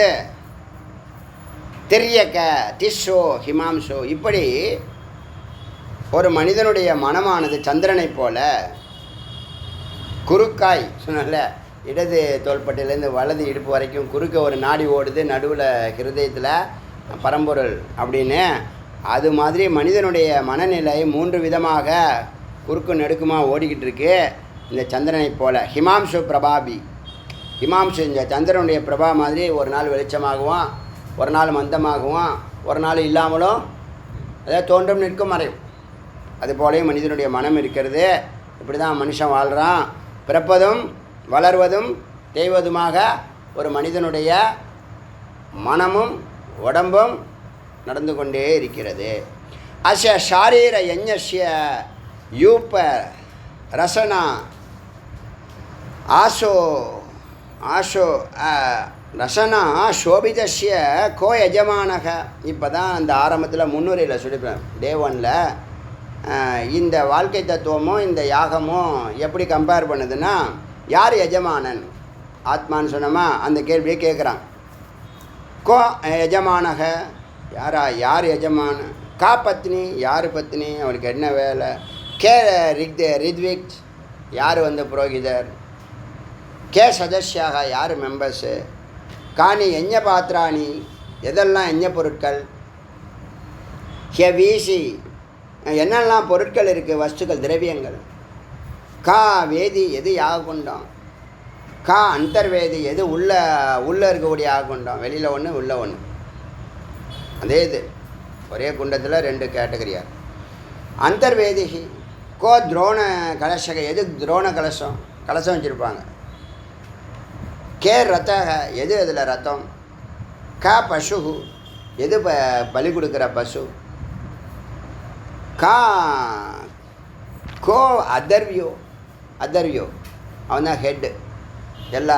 திரியக திஷோ ஹிமாம்சோ. இப்படி ஒரு மனிதனுடைய மனமானது சந்திரனைப் போல குறுக்காய் சொன்னல, இடது தோள்பட்டையிலேருந்து வலது இடுப்பு வரைக்கும் குறுக்க ஒரு நாடி ஓடுது, நடுவில் ஹிருதயத்தில் பரம்பொருள் அப்படின்னு. அது மாதிரி மனிதனுடைய மனநிலை 3 விதமாக குறுக்கு நெடுக்குமாக ஓடிக்கிட்டு இருக்கு. இந்த சந்திரனை போல ஹிமாம்சு பிரபாபி. ஹிமாம்சு இந்த சந்திரனுடைய பிரபா மாதிரி ஒரு நாள் வெளிச்சமாகவும், ஒரு நாள் மந்தமாகவும், ஒரு நாள் இல்லாமலும், அதாவது தோன்றும் நிற்கும் மறையும். அது போலையும் மனிதனுடைய மனம் இருக்கிறது. இப்படி தான் மனுஷன் வாழ்கிறான். பிறப்பதும் வளர்வதும் தேய்வதுமாக ஒரு மனிதனுடைய மனமும் உடம்பும் நடந்து கொண்டே இருக்கிறது. அஸ்ய ஷாரீர யஞ்ஞஸ்ய யூப ரசனா ஆசோ ஆசோ ரசனா சோபிதஸ்ய கோ யஜமானக. இப்போ தான் அந்த ஆரம்பத்தில் முன்னுரையில் சொல்லிப்பேன், டே 1ல் இந்த வாழ்க்கை தத்துவமும் இந்த யாகமும் எப்படி கம்பேர் பண்ணுதுன்னா, யார் எஜமானன்? ஆத்மான்னு சொன்னோமா, அந்த கேள்வியை கேட்குறான். கோ எஜமானக யார் எஜமான, கா பத்னி யார் பத்னி, அவருக்கு என்ன வேலை, கே ரித்விக் யார் புரோகிதர், கே சதஸ்யாக யார் மெம்பர்ஸு, காணி எஞ்ச பாத்திராணி எதெல்லாம் எஞ்ச பொருட்கள், ஹே வீசி என்னெல்லாம் பொருட்கள் இருக்குது வஸ்துக்கள் திரவியங்கள், கா வேதி எது யாககுண்டம், கா அந்தர்வேதி எது உள்ளே இருக்கக்கூடிய யாககுண்டம், வெளியில் ஒன்று உள்ள ஒன்று, அதே இது ஒரே குண்டத்தில் 2 கேட்டகரியார். அந்தர்வேதிகி கோ துரோண கலசக எது துரோண கலசம் வச்சுருப்பாங்க, கே ரத்தக எது அதில் ரத்தம், கா பசு எது பலி கொடுக்குற பசு, கா கோ அதர்வியோ அவன் தான் ஹெட்டு, எல்லா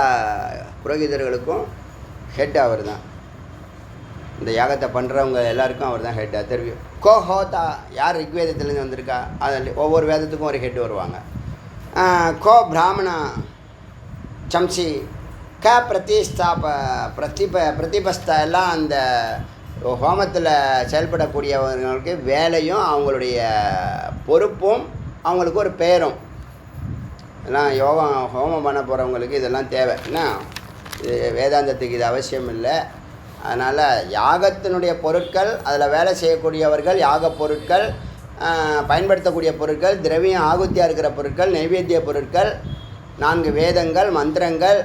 புரோகிதர்களுக்கும் ஹெட் அவர் தான், இந்த யாகத்தை பண்ணுறவங்க எல்லாருக்கும் அவர் தான் ஹெட் அதர்வியோ. கோ ஹோதா யார் ரிக்வேதத்துலேருந்து வந்திருக்கா, அதில் ஒவ்வொரு வேதத்துக்கும் ஒரு ஹெட் வருவாங்க. கோ பிராமணா சம்சி, க பிரதிபஸ்தா எல்லாம் அந்த ஹோமத்தில் செயல்படக்கூடியவர்களுக்கு வேலையும் அவங்களுடைய பொறுப்பும் அவங்களுக்கு ஒரு பேரும் எல்லாம் ஹோமம் பண்ண போகிறவங்களுக்கு இதெல்லாம் தேவை. என்ன இது வேதாந்தத்துக்கு இது அவசியம் இல்லை. அதனால் யாகத்தினுடைய பொருட்கள், அதில் வேலை செய்யக்கூடியவர்கள், யாக பொருட்கள், பயன்படுத்தக்கூடிய பொருட்கள், திரவியம் ஆகுத்தியாக இருக்கிற பொருட்கள், நைவேத்திய பொருட்கள், 4 வேதங்கள், மந்திரங்கள்,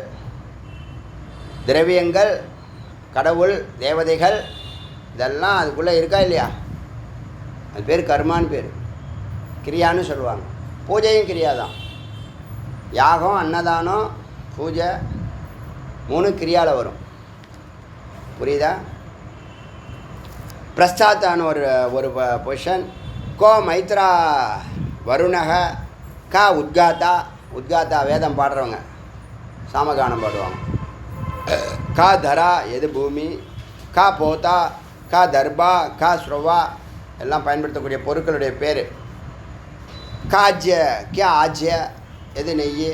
திரவியங்கள், கடவுள், தேவதைகள், இதெல்லாம் அதுக்குள்ளே இருக்கா இல்லையா? அது பேர் கர்மான்னு பேர், கிரியான்னு சொல்லுவாங்க. பூஜையும் கிரியா தான். யாகம், அன்னதானம், பூஜை 3 கிரியாவில் வரும். புரியுதா? பிரஸ்தாத்தான ஒரு பொசிஷன். கோ மைத்ரா வருணக, கா உத்காத்தா வேதம் பாடுறவங்க, சாமகானம் பாடுவாங்க. கா தரா எது பூமி, கா போதா, கா தர்பா, கா ஸ்ரவா எல்லாம் பயன்படுத்தக்கூடிய பொருட்களுடைய பேர். காஜ்ய கே ஆஜ்ய எது நெய்,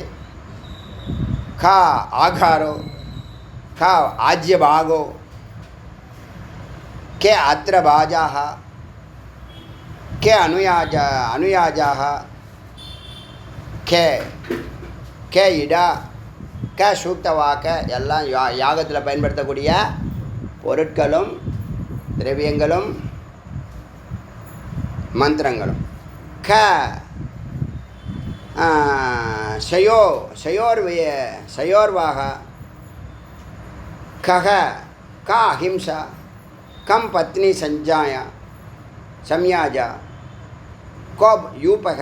கா ஆகாரோ, கா ஆஜ்ய பாகோ, கே அத்திர பாஜாக, கே அனுயாஜாக, கே இடா, கே சூக்தவாக்க எல்லாம் யாகத்தில் பயன்படுத்தக்கூடிய பொருட்களும் திரவியங்களும் மந்திரங்களும். க சயோர்வாக, கக கா அஹிம்சா, கம் பத்னி சம்யாஜா, கோப் யூபக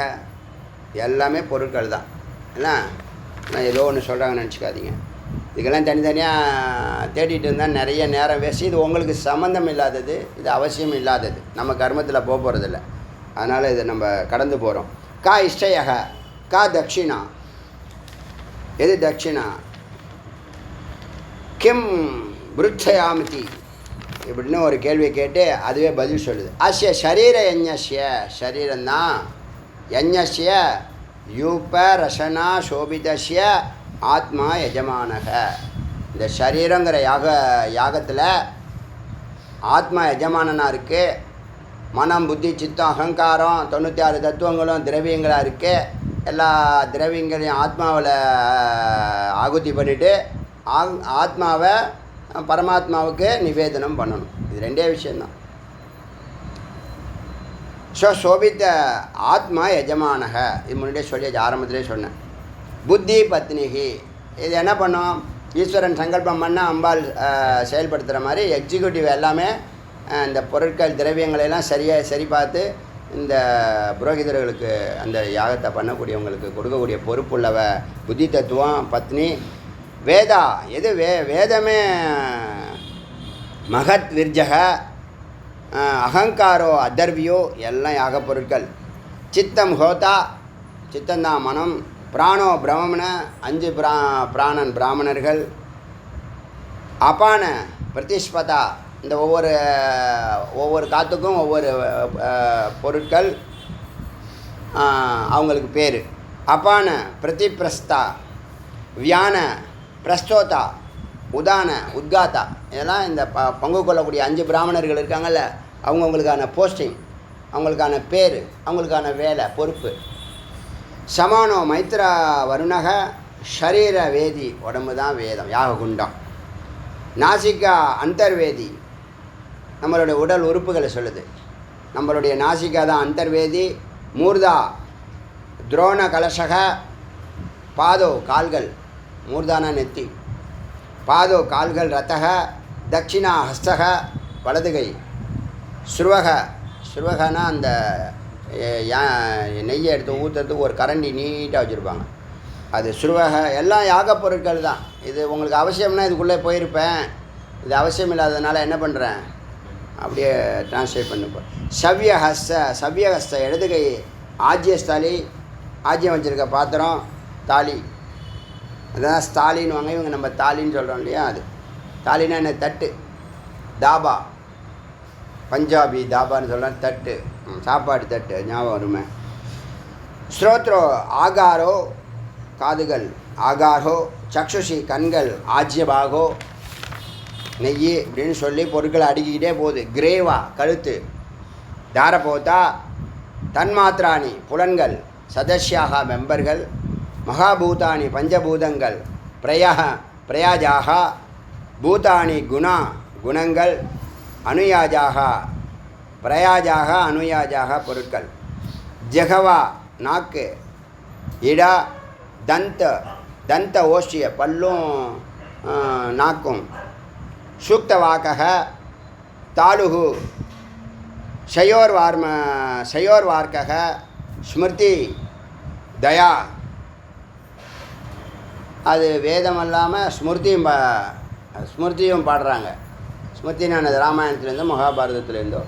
எல்லாமே பொருட்கள் தான். இல்லை நான் ஏதோ ஒன்று சொல்கிறாங்கன்னு நினச்சிக்காதீங்க. இதுக்கெல்லாம் தனித்தனியாக தேடிட்டு இருந்தால் நிறைய நேரம் வேஸ்ட். இது உங்களுக்கு சம்மந்தம் இல்லாதது, இது அவசியம் இல்லாதது, நம்ம கர்மத்தில் போகிறதில்ல. அதனால் இதை நம்ம கடந்து போகிறோம். கா இஷ்டயக, கா தட்சிணா எது தட்சிணா, கிம் விருட்சயாமிதி இப்படின்னு ஒரு கேள்வியை கேட்டு அதுவே பதில் சொல்லுது. அஸ்ய ஷரீர யஜ்ஞஸ்ய ஷரீரந்தான், யஜ்ஞஸ்ய யூப ரசனா சோபிதஸ்ய ஆத்மா எஜமானக. இந்த ஷரீரங்கிற யாகத்தில் ஆத்மா எஜமானனாக இருக்குது. மனம், புத்தி, சித்தம், அகங்காரம் 96 தத்துவங்களும் திரவியங்களாக இருக்குது. எல்லா திரவியங்களையும் ஆத்மாவில் ஆகுதி பண்ணிவிட்டு ஆத்மாவை பரமாத்மாவுக்கு நிவேதனம் பண்ணணும். இது 2 விஷயந்தான். சோபித்த ஆத்மா எஜமானக, இது முன்னாடியே சொல்லி ஆரம்பத்திலே சொன்னேன். புத்தி பத்னிகி, இது என்ன பண்ணோம், ஈஸ்வரன் சங்கல்பம் பண்ணால் அம்பாள் செயல்படுத்துகிற மாதிரி எக்ஸிக்யூட்டிவ் எல்லாமே இந்த பொருட்கள் திரவியங்களெல்லாம் சரி பார்த்து இந்த புரோகிதர்களுக்கு அந்த யாகத்தை பண்ணக்கூடியவங்களுக்கு கொடுக்கக்கூடிய பொறுப்புள்ளவ புத்தி தத்துவம் பத்னி. வேதா எது வேதமே மகத் விர்ஜக, அகங்காரோ அதர்வியோ எல்லாம் யாக பொருட்கள். சித்தம் ஹோதா, சித்தந்தான் மனம். பிராணோ பிரம்மண 5 பிராணன் பிராமணர்கள். அபான பிரதிஷ்பதா, இந்த ஒவ்வொரு காத்துக்கும் ஒவ்வொரு பொருட்கள் அவங்களுக்கு பேர். அபான பிரதிபிரஸ்தா, வியான பிரஸ்தோதா, உதான உத்காத்தா இதெல்லாம் இந்த பங்கு கொள்ளக்கூடிய 5 பிராமணர்கள் இருக்காங்கல்ல, அவங்கவுங்களுக்கான போஸ்டிங், அவங்களுக்கான பேர், அவங்களுக்கான வேலை, பொறுப்பு. சமானோ மைத்ரா வருணக ஷரீர வேதி, உடம்பு தான் வேதம், யாக குண்டம். நாசிகா அந்தர்வேதி, நம்மளுடைய உடல் உறுப்புகளை சொல்லுது. நம்மளுடைய நாசிகா தான் அந்தர்வேதி. மூர்தா துரோண கலசக, பாதோ கால்கள், மூர்தான நெத்தி, பாதோ கால்கள், ரத்தக தட்சிணா ஹஸ்தக, வலதுகை, ஸ்ருவக, ஸ்ருவகனா அந்த நெய்யை எடுத்து ஊற்றுறதுக்கு ஒரு கரண்டி நீட்டாக வச்சுருப்பாங்க, அது ஸ்ருவக. எல்லாம் யாக பொருட்கள் தான். இது உங்களுக்கு அவசியம்னா இதுக்குள்ளே போயிருப்பேன், இது அவசியம் இல்லாததுனால என்ன பண்ணுறேன், அப்படியே டிரான்ஸ்லேட் பண்ணிப்போம். சவ்யஹஸ்த, சவ்யஹஸ்த இடதுகை, ஆஜ்யஸ்தாலி, ஆஜ்யம் வச்சுருக்க பாத்திரம், தாலி, அதுதான் ஸ்தாலின்னு வாங்க, இவங்க நம்ம தாலின்னு சொல்கிறோம் இல்லையா, அது தாலினா என்ன, தட்டு, தாபா, பஞ்சாபி தாபான்னு சொல்கிறேன், தட்டு, சாப்பாடு தட்டு, ஞாபகம் வருமே. ஸ்ரோத்ரோ ஆகாரோ, காதுகள், ஆகாரோ, சக்ஷுஷி கண்கள், ஆஜ்யபாகோ நெய் இப்படின்னு சொல்லி பொருட்களை அடுக்கிக்கிட்டே போகுது. கிரேவா கழுத்து, தாரபோதா தன்மாத்திராணி புலன்கள், சதஸ்யாக மெம்பர்கள், மகாபூதானி பஞ்சபூதங்கள், பிரயாஜாக பூதானி குணா குணங்கள், அனுயாஜாக பிரயாஜாக அனுயாஜாக பொருட்கள். ஜெகவா நாக்கு, இடா தந்த தந்த ஓஷ்டிய பல்லும் நாக்கும், சூக்தவாக்கக தாலுகு ஷயோர்வார்க்கக ஸ்மிருதி தயா, அது வேதம் இல்லாமல் ஸ்மிருதியும் பாடுறாங்க. ஸ்மிருதினானது ராமாயணத்துலேருந்தோ மகாபாரதத்துலேருந்தோ.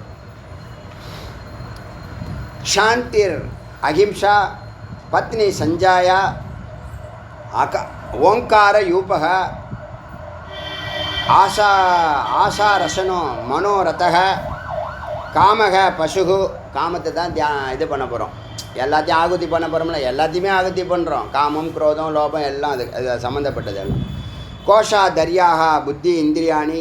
க்ஷாந்திர் அஹிம்சா பத்னி சஞ்சாயா ஓங்கார யூபக ஆசாரசனோ மனோரதக காமக பசுகு, காமத்தை தான் இது பண்ண போகிறோம், எல்லாத்தையும் ஆகுதி பண்ண போகிறோம்ல, எல்லாத்தையுமே ஆகுதி பண்ணுறோம். காமம் குரோதம் லோபம் எல்லாம் அது சம்மந்தப்பட்டது எல்லாம். கோஷா தர்யாக புத்தி இந்திரியாணி,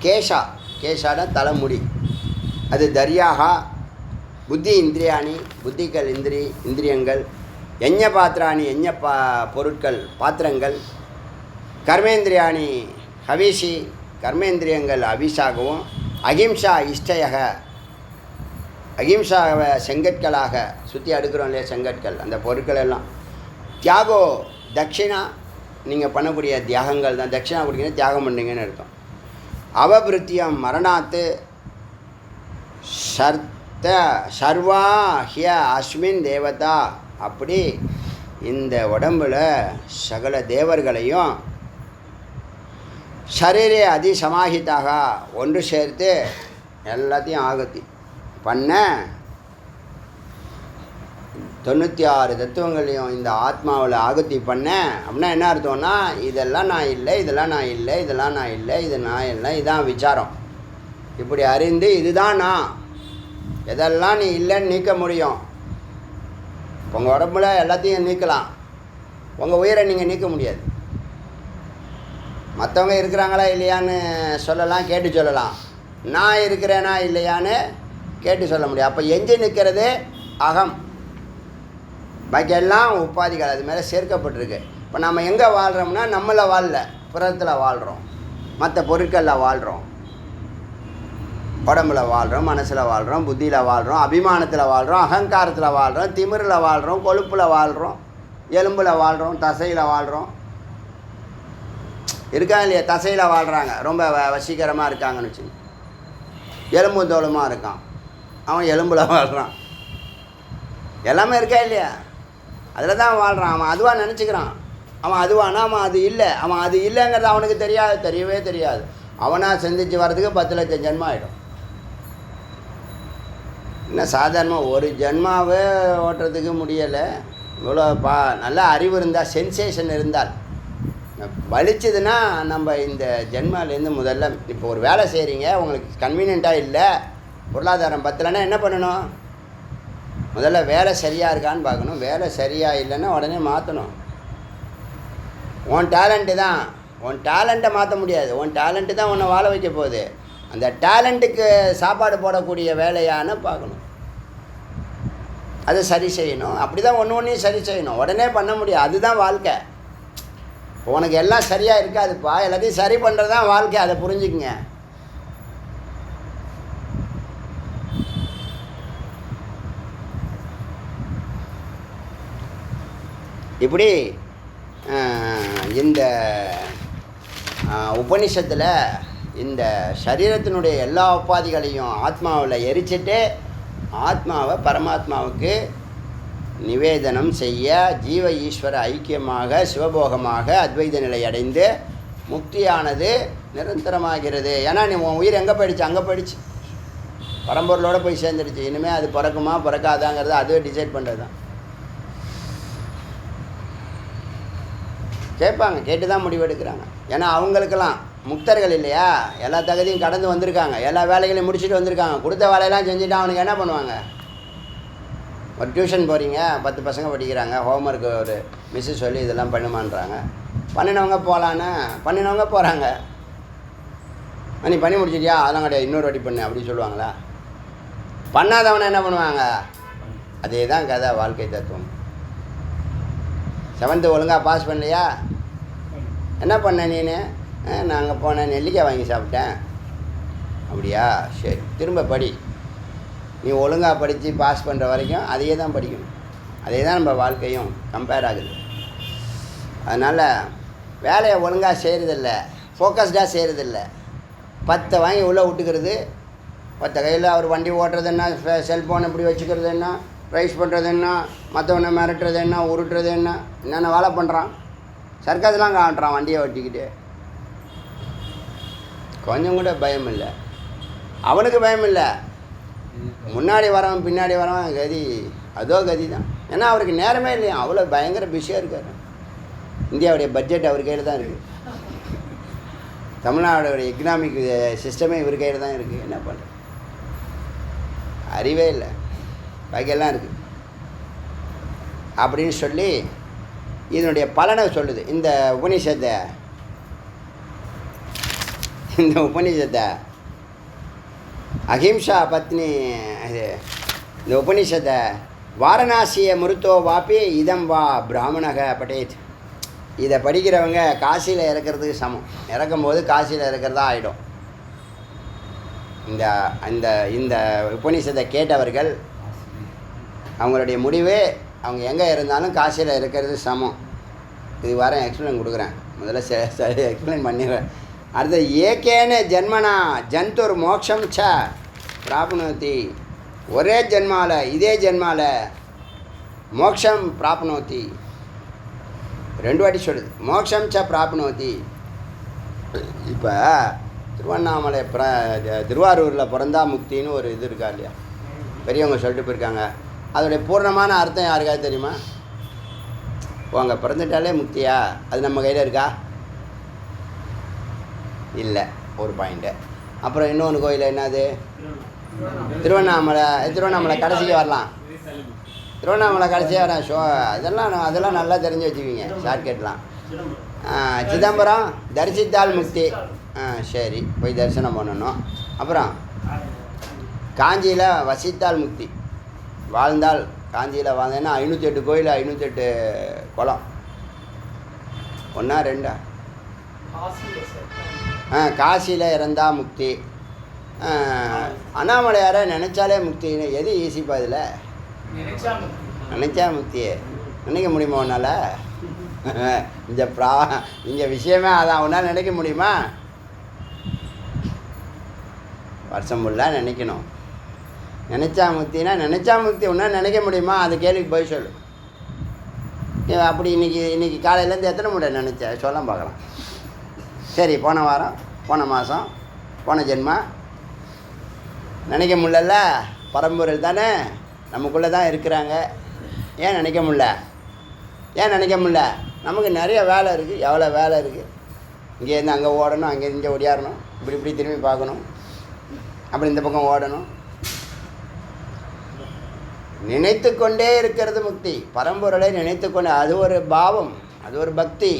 கேஷான தலைமுடி, அது தர்யாக, புத்தி இந்திரியாணி புத்திகள், இந்திரியங்கள், யஞ பாத்திராணி பொருட்கள் பாத்திரங்கள், கர்மேந்திரியாணி ஹவிஷி, கர்மேந்திரியங்கள் அபிஷாகவும், அகிம்சா இஷ்டயக, அகிம்சாவை செங்கற்களாக சுற்றி அடுக்கிறோம் இல்லையா, செங்கற்கள், அந்த பொருட்கள் எல்லாம். தியாகோ தட்சிணா, நீங்கள் பண்ணக்கூடிய தியாகங்கள் தான், தட்சிணா கொடுக்கணும், தியாகம் பண்ணுறீங்கன்னு அர்த்தம். அவபிருத்தியம் மரணாத்து சர்வா ஹிய அஸ்மின் தேவதா, அப்படி இந்த உடம்பில் சகல தேவர்களையும் ஷரீரே அதிசமாஹிதாக ஒன்று சேர்த்து எல்லாத்தையும் ஆகுதி பண்ண 96 தத்துவங்களையும் இந்த ஆத்மாவில் ஆகுதி பண்ண. அப்படின்னா என்ன அர்த்தம்னா, இதெல்லாம் நான் இல்லை, இதெல்லாம் நான் இல்லை, இதெல்லாம் நான் இல்லை, இது நான் இல்லை, இதான் விசாரம். இப்படி அறிந்து இதுதான் நான், எதெல்லாம் நீ இல்லைன்னு நீக்க முடியும். உங்கள் உடம்புல எல்லாத்தையும் நீக்கலாம், உங்கள் உயிரை நீங்கள் நீக்க முடியாது. மற்றவங்க இருக்கிறாங்களா இல்லையான்னு சொல்லலாம், கேட்டு சொல்லலாம். நான் இருக்கிறேனா இல்லையான்னு கேட்டு சொல்ல முடியும். அப்போ எஞ்சி நிற்கிறது அகம், பாக்கி எல்லாம் உபாதிகள் அது மேலே சேர்க்கப்பட்டிருக்கு. இப்போ நம்ம எங்கே வாழ்கிறோம்னா, நம்மளை வாழல, புறத்தில் வாழ்கிறோம், மற்ற பொருட்களில் வாழ்கிறோம், உடம்புல வாழ்கிறோம், மனசில் வாழ்கிறோம், புத்தியில் வாழ்கிறோம், அபிமானத்தில் வாழ்கிறோம், அகங்காரத்தில் வாழ்கிறோம், திமிரில் வாழ்கிறோம், கொழுப்பில் வாழ்கிறோம், எலும்பில் வாழ்கிறோம், தசையில் வாழ்கிறோம். இருக்கா இல்லையா? தசையில் வாழ்கிறாங்க, ரொம்ப வசீகரமாக இருக்காங்கன்னு வச்சுங்க. எலும்பு தோலுமாக இருக்கான், அவன் எலும்பில் வாழ்கிறான். எல்லாமே இருக்கா இல்லையா? அதில் தான் வாழ்கிறான். அவன் அதுவாக நினச்சிக்கிறான். அவன் அதுவானா அவன் அது இல்லை. அவன் அது இல்லைங்கிறது அவனுக்கு தெரியவே தெரியாது. அவனாக சிந்திச்சு வர்றதுக்கு 10 லட்சம் ஜென்மம் ஆகிடும். இன்னும் சாதாரணமாக ஒரு ஜென்மாவே ஓட்டுறதுக்கு முடியலை. இவ்வளோ நல்ல அறிவு இருந்தால், சென்சேஷன் இருந்தால், வலிச்சதுன்னா நம்ம இந்த ஜென்மாலேருந்து முதல்ல இப்போ ஒரு வேலை செய்கிறீங்க, உங்களுக்கு கன்வீனியண்ட்டாக இல்லை, பொருளாதாரம் பத்தலைன்னா என்ன பண்ணணும்? முதல்ல வேலை சரியாக இருக்கான்னு பார்க்கணும். வேலை சரியாக இல்லைன்னா உடனே மாற்றணும். உன் டேலண்ட்டு தான் உன் டேலண்ட்டை மாற்ற முடியாது. உன் டேலண்ட்டு தான் உன்னை வாழ வைக்க போகுது. அந்த டேலண்ட்டுக்கு சாப்பாடு போடக்கூடிய வேலையான பார்க்கணும், அதை சரி செய்யணும். அப்படி தான் ஒன்று ஒன்றையும் சரி செய்யணும். உடனே பண்ண முடியாது. அதுதான் வாழ்க்கை. உனக்கு எல்லாம் சரியாக இருக்காதுப்பா, எல்லாத்தையும் சரி பண்ணுறது தான் வாழ்க்கை. அதை புரிஞ்சுக்குங்க. இப்படி இந்த உபனிஷத்தில் இந்த சரீரத்தினுடைய எல்லா உபாதிகளையும் ஆத்மாவில் எரிச்சிட்டு ஆத்மாவை பரமாத்மாவுக்கு நிவேதனம் செய்ய ஜீவ ஈஸ்வர ஐக்கியமாக சிவபோகமாக அத்வைத நிலை அடைந்து முக்தியானது நிரந்தரமாகிறது. ஏன்னா நீ உன் உயிர் எங்கே போயிடுச்சு? அங்கே போயிடுச்சு, பரம்பொருளோடு போய் சேர்ந்துடுச்சு. இனிமேல் அது பிறக்குமா பிறக்காதாங்கிறத அதுவே டிசைட் பண்ணுறது தான். கேட்பாங்க, கேட்டு தான் முடிவெடுக்கிறாங்க. ஏன்னா அவங்களுக்கெல்லாம் முக்தர்கள் இல்லையா, எல்லா தகுதியும் கடந்து வந்திருக்காங்க, எல்லா வேலைகளையும் முடிச்சுட்டு வந்திருக்காங்க. கொடுத்த வேலையெல்லாம் செஞ்சுட்டு அவனுக்கு என்ன பண்ணுவாங்க? ஒரு டியூஷன் போகிறீங்க, 10 பசங்க படிக்கிறாங்க, ஹோம்ஒர்க்கு ஒரு மிஸ்ஸு சொல்லி இதெல்லாம் பண்ணுமான்றாங்க. பண்ணினவங்க போகலான்னு பண்ணினவங்க போகிறாங்க. நீ பண்ணி முடிச்சிட்டியா? அதெல்லாம் கிடையாது, இன்னொரு வாட்டி பண்ணு அப்படி சொல்லுவாங்களா? பண்ணாதவனை என்ன பண்ணுவாங்க? அதே தான் கதை, வாழ்க்கை தத்துவம். 7th ஒழுங்காக பாஸ் பண்ணலையா? என்ன பண்ண நீனு? நான் அங்கே போனேன், நெல்லிக்காய் வாங்கி சாப்பிட்டேன். அப்படியா? சரி, திரும்ப படி. நீ ஒழுங்காக படித்து பாஸ் பண்ணுற வரைக்கும் அதையே தான் படிக்கணும். அதே தான் நம்ம வாழ்க்கையும் கம்பேர் ஆகுது. அதனால் வேலையை ஒழுங்காக செய்கிறதில்ல, ஃபோக்கஸ்டாக செய்கிறதில்ல. 10 வாங்கி உள்ளே விட்டுக்கிறது, 10 கையில் அவர் வண்டி ஓட்டுறது என்ன, செல்ஃபோன் இப்படி வச்சுக்கிறது என்ன, ரைஸ் பண்ணுறது என்ன, மற்றவனை மிரட்டுறது என்ன, உருட்டுறது என்ன, என்னென்ன வேலை பண்ணுறான். சர்க்கஸ்லாம் காட்டுறான் வண்டியை ஓட்டிக்கிட்டு. கொஞ்சம் கூட பயம் இல்லை. அவனுக்கு பயம் இல்லை, முன்னாடி வரவன் பின்னாடி வரவன் கதி அதோ கதி தான். ஏன்னா அவருக்கு நேரமே இல்லையா, அவ்வளோ பயங்கர பிஸியாக இருக்கார். இந்தியாவுடைய பட்ஜெட் அவர் கையில் தான் இருக்குது. தமிழ்நாடுடைய எக்கனாமிக் சிஸ்டமே இவர் கையில் தான் இருக்குது. என்ன பண்ணுறது? அறிவே இல்லை, பாக்கியெல்லாம் இருக்குது அப்படின்னு சொல்லி இதனுடைய பலனை சொல்லுது இந்த உபநிஷத்தை. அஹிம்சா பத்னி இந்த உபநிஷத்தை வாரணாசிய முருத்தோ வாப்பி இதம் வா பிராமணக பட்டேத். இதை படிக்கிறவங்க காசியில் இறக்கிறதுக்கு சமம். இறக்கும்போது காசியில் இறக்கிறதா ஆகிடும். இந்த இந்த இந்த உபநிஷத்தை கேட்டவர்கள் அவங்களுடைய முடிவு அவங்க எங்கே இருந்தாலும் காசியில் இருக்கிறது சமம். இது வர எக்ஸ்பிளைன் கொடுக்குறேன். முதல்ல சரி எக்ஸ்பிளைன் பண்ணிடுறேன். அடுத்த ஏகேன ஜென்மனா ஜந்துர் மோக்ஷம் ச பிராப்னோதி. ஒரே ஜென்மாவில் இதே ஜென்மாவில் மோக்ஷம் பிராப்னோதி. 2 வாட்டி சொல்லுது, மோக்ஷம் ச பிராப்னோதி. இப்போ திருவண்ணாமலை திருவாரூரில் பிறந்தா முக்தின்னு ஒரு இது இருக்கா இல்லையா, பெரியவங்க சொல்லிட்டு போயிருக்காங்க. அதோடைய பூர்ணமான அர்த்தம் யாருக்காவது தெரியுமா? அங்கே பிறந்துட்டாலே முக்தியா? அது நம்ம கையில் இருக்கா? இல்லை, ஒரு பாயிண்ட்டு. அப்புறம் இன்னொன்று கோயில் என்னது? திருவண்ணாமலை கடைசிக்கு வரலாம். திருவண்ணாமலை கடைசியாக வரேன். அதெல்லாம் நல்லா தெரிஞ்சு வச்சுக்குவீங்க, ஷார்ட்கட்லாம். சிதம்பரம் தரிசித்தால் முக்தி. சரி, போய் தரிசனம் பண்ணணும். அப்புறம் காஞ்சியில் வசித்தால் முக்தி. வாழ்ந்தால் காஞ்சியில் வாழ்ந்தேன்னா 508 கோயில், 508 குளம். 1 2 காசியில் இறந்தா முக்தி. அண்ணாமலையாரை நினச்சாலே முக்தின்னு. எது ஈஸிப்பா இதில்? நினச்சா முக்தியே. நினைக்க முடியுமா உன்னால்? இங்கே விஷயமே அதான். உன்னால் நினைக்க முடியுமா? வருஷம் ஃபுல்லாக நினைக்கணும். நினச்சா முக்தினா நினச்சா முக்தி. உன்னால் நினைக்க முடியுமா? அந்த கேள்விக்கு போய் சொல்லு. அப்படி இன்றைக்கி காலையிலேருந்து எத்தனை முறை நினச்சேன் சொல்ல பார்க்கலாம். சரி, போன வாரம், போன மாதம், போன ஜென்மா நினைக்க முடியல. பரம்பொருள் தானே நமக்குள்ளே தான் இருக்கிறாங்க. ஏன் நினைக்க முடியல? நமக்கு நிறைய வேலை இருக்குது. எவ்வளோ வேலை இருக்குது. இங்கேருந்து அங்கே ஓடணும், அங்கேருந்து இங்கே ஓடியாரணும், இப்படி திரும்பி பார்க்கணும், அப்படி இந்த பக்கம் ஓடணும். நினைத்து கொண்டே இருக்கிறது முக்தி. பரம்பொருளை நினைத்து கொண்டே, அது ஒரு பாவம், அது ஒரு பக்தி.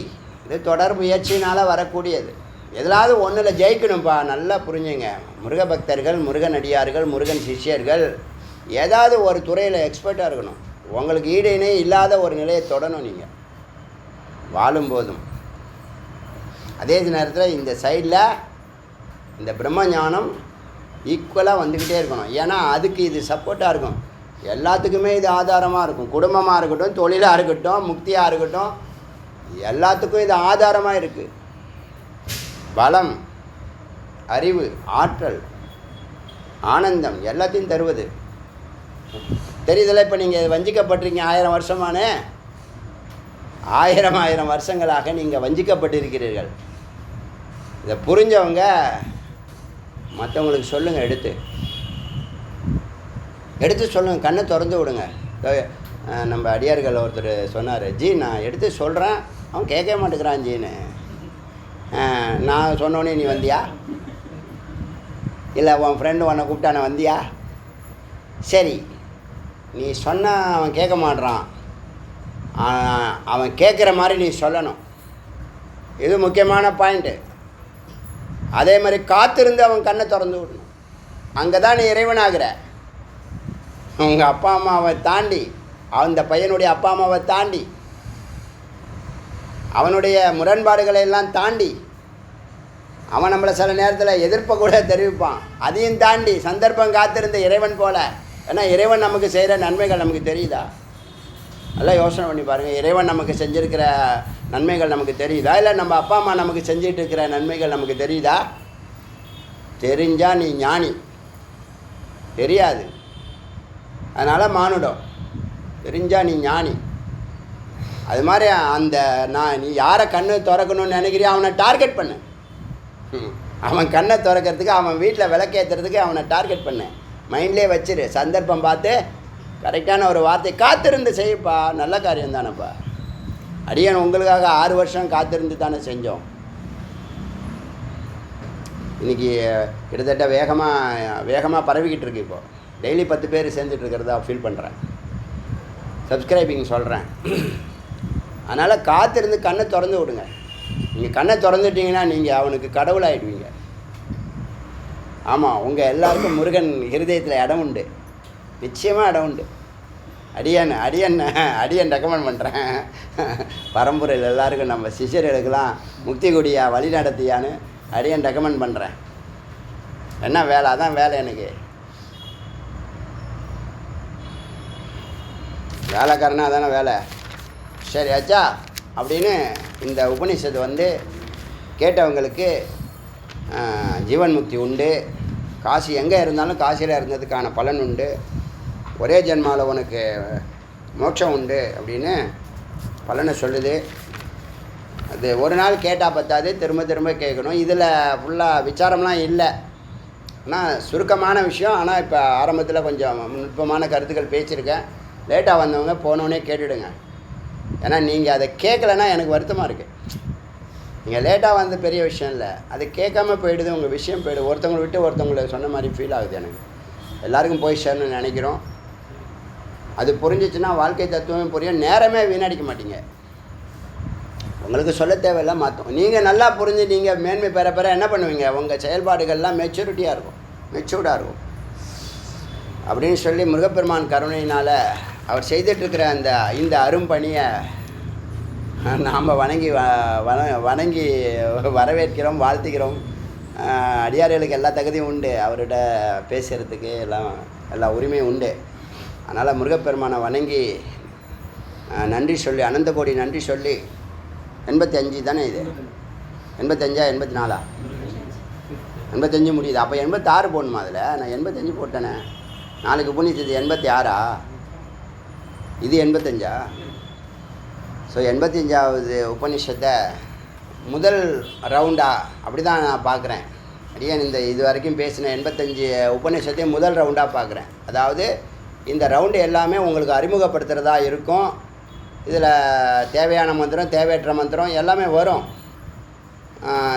இது தொடர் முயற்சினால் வரக்கூடியது. எதிலாவது ஒன்றில் ஜெயிக்கணும்ப்பா. நல்லா புரிஞ்சுங்க. முருக பக்தர்கள், முருகன் அடியார்கள், முருகன் சிஷ்யர்கள் ஏதாவது ஒரு துறையில் எக்ஸ்பர்ட்டாக இருக்கணும். உங்களுக்கு ஈடு இணை இல்லாத ஒரு நிலையை தொடணும் நீங்கள் வாழும்போதும். அதே நேரத்தில் இந்த சைடில் இந்த பிரம்ம ஞானம் ஈக்குவலாக வந்துக்கிட்டே இருக்கணும். ஏன்னா அதுக்கு இது சப்போர்ட்டாக இருக்கும். எல்லாத்துக்குமே இது ஆதாரமாக இருக்கும். குடும்பமாக இருக்கட்டும், தொழிலாக இருக்கட்டும், முக்தியாக இருக்கட்டும், எல்லாத்துக்கும் இது ஆதாரமாக இருக்குது. பலம், அறிவு, ஆற்றல், ஆனந்தம் எல்லாத்தையும் தருவது. தெரியுதில்ல? இப்போ நீங்கள் வஞ்சிக்கப்பட்டிருக்கீங்க 1000 வருஷமானே. 1000 வருஷங்களாக நீங்கள் வஞ்சிக்கப்பட்டிருக்கிறீர்கள். இதை புரிஞ்சவங்க மற்றவங்களுக்கு சொல்லுங்கள். எடுத்து சொல்லுங்கள். கண்ணை திறந்து விடுங்க. நம்ம அடியார்கள் ஒருத்தர் சொன்னார், ஜி நான் எடுத்து சொல்கிறேன், அவன் கேட்க மாட்டேங்கிறான் ஜின்னு. நான் சொன்னோடனே நீ வந்தியா? இல்லை உன் ஃப்ரெண்டு உன்னை கூப்பிட்டான வந்தியா? சரி, நீ சொன்னால் அவன் கேட்க மாட்றான். அவன் கேட்குற மாதிரி நீ சொல்லணும். இது முக்கியமான பாயிண்ட்டு. அதே மாதிரி காத்திருந்து அவன் கண்ணை திறந்து விடணும். அங்கே தான் நீ இறைவனாகிற. உங்கள் அப்பா அம்மாவை தாண்டி, அந்த பையனுடைய அப்பா அம்மாவை தாண்டி, அவனுடைய முரண்பாடுகளை எல்லாம் தாண்டி, அவன் நம்மளை சில நேரத்தில் எதிர்ப்பை கூட தெரிவிப்பான். அதையும் தாண்டி சந்தர்ப்பம் காத்திருந்த இறைவன் போல. ஏன்னா இறைவன் நமக்கு செய்கிற நன்மைகள் நமக்கு தெரியுதா? நல்லா யோசனை பண்ணி பாருங்கள். இறைவன் நமக்கு செஞ்சுருக்கிற நன்மைகள் நமக்கு தெரியுதா? இல்லை நம்ம அப்பா அம்மா நமக்கு செஞ்சுட்டு இருக்கிற நன்மைகள் நமக்கு தெரியுதா? தெரிஞ்சால் நீ ஞானி. தெரியாது, அதனால் மானுடம். தெரிஞ்சால் நீ ஞானி. அது மாதிரி நீ யாரை கண்ணு திறக்கணும்னு நினைக்கிறியோ அவனை டார்கெட் பண்ணு. அவன் கண்ணை திறக்கிறதுக்கு, அவன் வீட்டில் விளக்கேற்றுறதுக்கு அவனை டார்கெட் பண்ணு. மைண்ட்லேயே வச்சிரு. சந்தர்ப்பம் பார்த்து கரெக்டான ஒரு வார்த்தை காத்திருந்து செய்யப்பா. நல்ல காரியம் தானேப்பா. அடியன் உங்களுக்காக 6 வருஷம் காத்திருந்து தானே செஞ்சோம். இன்றைக்கி கிட்டத்தட்ட வேகமாக பரவிக்கிட்டு இருக்கு. இப்போது டெய்லி 10 பேர் சேர்ந்துட்டு இருக்கிறதா ஃபீல் பண்ணுறேன். சப்ஸ்கிரைபிங் சொல்கிறேன். அதனால் காத்திருந்து கண்ணை திறந்து விடுங்க. நீங்கள் கண்ணை திறந்துட்டிங்கன்னா நீங்கள் அவனுக்கு கடவுளாகிடுவீங்க. ஆமாம், உங்கள் எல்லாருக்கும் முருகன் ஹிருதயத்தில் இடம் உண்டு. நிச்சயமாக இடம் உண்டு. அடியன் ரெக்கமெண்ட் பண்ணுறேன். பரம்பரையில் எல்லாருக்கும், நம்ம சிஷ்யர்களுக்கெல்லாம் முக்தி கொடியா வழி நடத்தியான்னு அடியன் ரெக்கமெண்ட் பண்ணுறேன். என்ன வேலை? அதான் வேலை எனக்கு. வேலைக்காரனா அதானே வேலை. சரி ஆச்சா அப்படின்னு இந்த உபநிஷத்து கேட்டவங்களுக்கு ஜீவன் முக்தி உண்டு. காசி எங்கே இருந்தாலும் காசியில் இருந்ததுக்கான பலன் உண்டு. ஒரே ஜென்மாவில் உனக்கு மோட்சம் உண்டு அப்படின்னு பலனை சொல்லுது. அது ஒரு நாள் கேட்டால் பத்தாது, திரும்ப திரும்ப கேட்கணும். இதில் ஃபுல்லாக விசாரம்லாம் இல்லை. ஆனால் சுருக்கமான விஷயம். ஆனால் இப்போ ஆரம்பத்தில் கொஞ்சம் நுட்பமான கருத்துக்கள் பேசியிருக்கேன். லேட்டாக வந்தவங்க போனோடனே கேட்டுடுங்க. ஏன்னா நீங்கள் அதை கேட்கலன்னா எனக்கு வருத்தமாக இருக்குது. நீங்கள் லேட்டாக வந்த பெரிய விஷயம் இல்லை, அது கேட்காம போயிடுது, உங்கள் விஷயம் போயிடுது. ஒருத்தவங்களை விட்டு ஒருத்தவங்களை சொன்ன மாதிரி ஃபீல் ஆகுது எனக்கு. எல்லாருக்கும் போய் சேரணும்னு நினைக்கிறோம். அது புரிஞ்சிச்சுன்னா வாழ்க்கை தத்துவமே புரியும். நேரமே வீணடிக்க மாட்டீங்க. உங்களுக்கு சொல்ல தேவையில்லை, மாற்றும். நீங்கள் நல்லா புரிஞ்சு நீங்கள் மேன்மை பெற என்ன பண்ணுவீங்க? உங்கள் செயல்பாடுகள்லாம் மெச்சூரிட்டியாக இருக்கும், மெச்சூர்டாக இருக்கும் அப்படின்னு சொல்லி முருகப்பெருமான் கருணையினால் அவர் செய்துட்ருக்கிற இந்த அரும்பணியை நாம் வணங்கி வரவேற்கிறோம், வாழ்த்துக்கிறோம். அடியார்களுக்கு எல்லா தகுதியும் உண்டு, அவர்கிட்ட பேசுகிறதுக்கு எல்லா உரிமையும் உண்டு. அதனால் முருகப்பெருமானை வணங்கி நன்றி சொல்லி, அனந்த கோடி நன்றி சொல்லி. 85 தானே இது? 85 84? 85 முடியுது. அப்போ 86 போடணுமா? அதில் நான் 85 போட்டேனே. நாளைக்கு புண்ணியது 86ஆ? இது 85ஆ? ஸோ 85வது உபநிஷத்தை முதல் ரவுண்டாக அப்படி தான் நான் பார்க்குறேன். அடியேன் இது வரைக்கும் பேசின 85 உபநிஷத்தையும் முதல் ரவுண்டாக பார்க்குறேன். அதாவது இந்த ரவுண்டு எல்லாமே உங்களுக்கு அறிமுகப்படுத்துகிறதா இருக்கும். இதில் தேவையான மந்திரம், தேவையற்ற மந்திரம் எல்லாமே வரும்.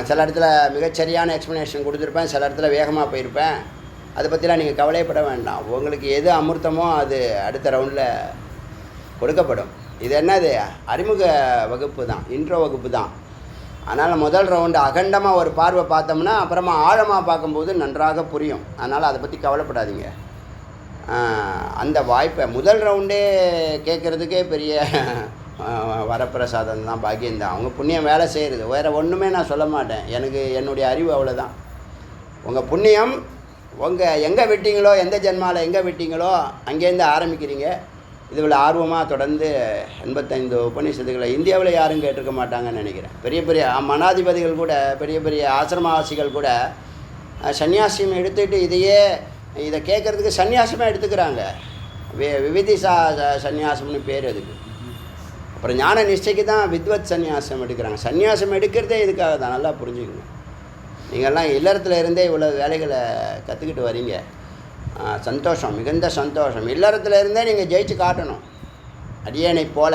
சில இடத்துல மிகச்சரியான எக்ஸ்ப்ளனேஷன் கொடுத்துருப்பேன், சில இடத்துல வேகமாக போயிருப்பேன். அதை பற்றிலாம் நீங்கள் கவலைப்பட வேண்டாம். உங்களுக்கு எது அமிர்தமோ அது அடுத்த ரவுண்டில் கொடுக்கப்படும். இது என்னது? அறிமுக வகுப்பு தான், இன்ட்ரோ வகுப்பு தான். அதனால் முதல் ரவுண்டு அகண்டமாக ஒரு பார்வை பார்த்தோம்னா அப்புறமா ஆழமாக பார்க்கும்போது நன்றாக புரியும். அதனால் அதை பற்றி கவலைப்படாதீங்க. அந்த வாய்ப்பை முதல் ரவுண்டே கேட்குறதுக்கே பெரிய வரப்பிரசாதம் தான், பாக்கியந்தான். அவங்க புண்ணியம் வேலை செய்கிறது, வேறு ஒன்றுமே நான் சொல்ல மாட்டேன். எனக்கு என்னுடைய அறிவு அவ்வளோதான். உங்கள் புண்ணியம் உங்கள் எங்கே விட்டீங்களோ, எந்த ஜென்மாவில் எங்கே விட்டீங்களோ அங்கேருந்து ஆரம்பிக்கிறீங்க. இதில் ஆர்வமாக தொடர்ந்து 85 உபநிஷத்துக்களை இந்தியாவில் யாரும் கேட்டிருக்க மாட்டாங்கன்னு நினைக்கிறேன். பெரிய பெரிய மனாதிபதிகள் கூட, பெரிய பெரிய ஆசிரமவாசிகள் கூட சன்னியாசியம் எடுத்துக்கிட்டு இதை கேட்குறதுக்கு சன்னியாசமாக எடுத்துக்கிறாங்க. விவிதிசா சன்னியாசம்னு பேர் அதுக்கு. அப்புறம் ஞான நிஷ்டைக்கு தான் வித்வத் சன்னியாசம் எடுக்கிறாங்க. சன்னியாசம் எடுக்கிறதே இதுக்காக தான். நல்லா புரிஞ்சுக்கணும். நீங்கள்லாம் இல்லறத்தில் இருந்தே இவ்வளோ வேலைகளை கற்றுக்கிட்டு வரீங்க. சந்தோஷம், மிகுந்த சந்தோஷம். இல்லறத்தில் இருந்தே நீங்கள் ஜெயிச்சு காட்டணும், அடியேனை போல.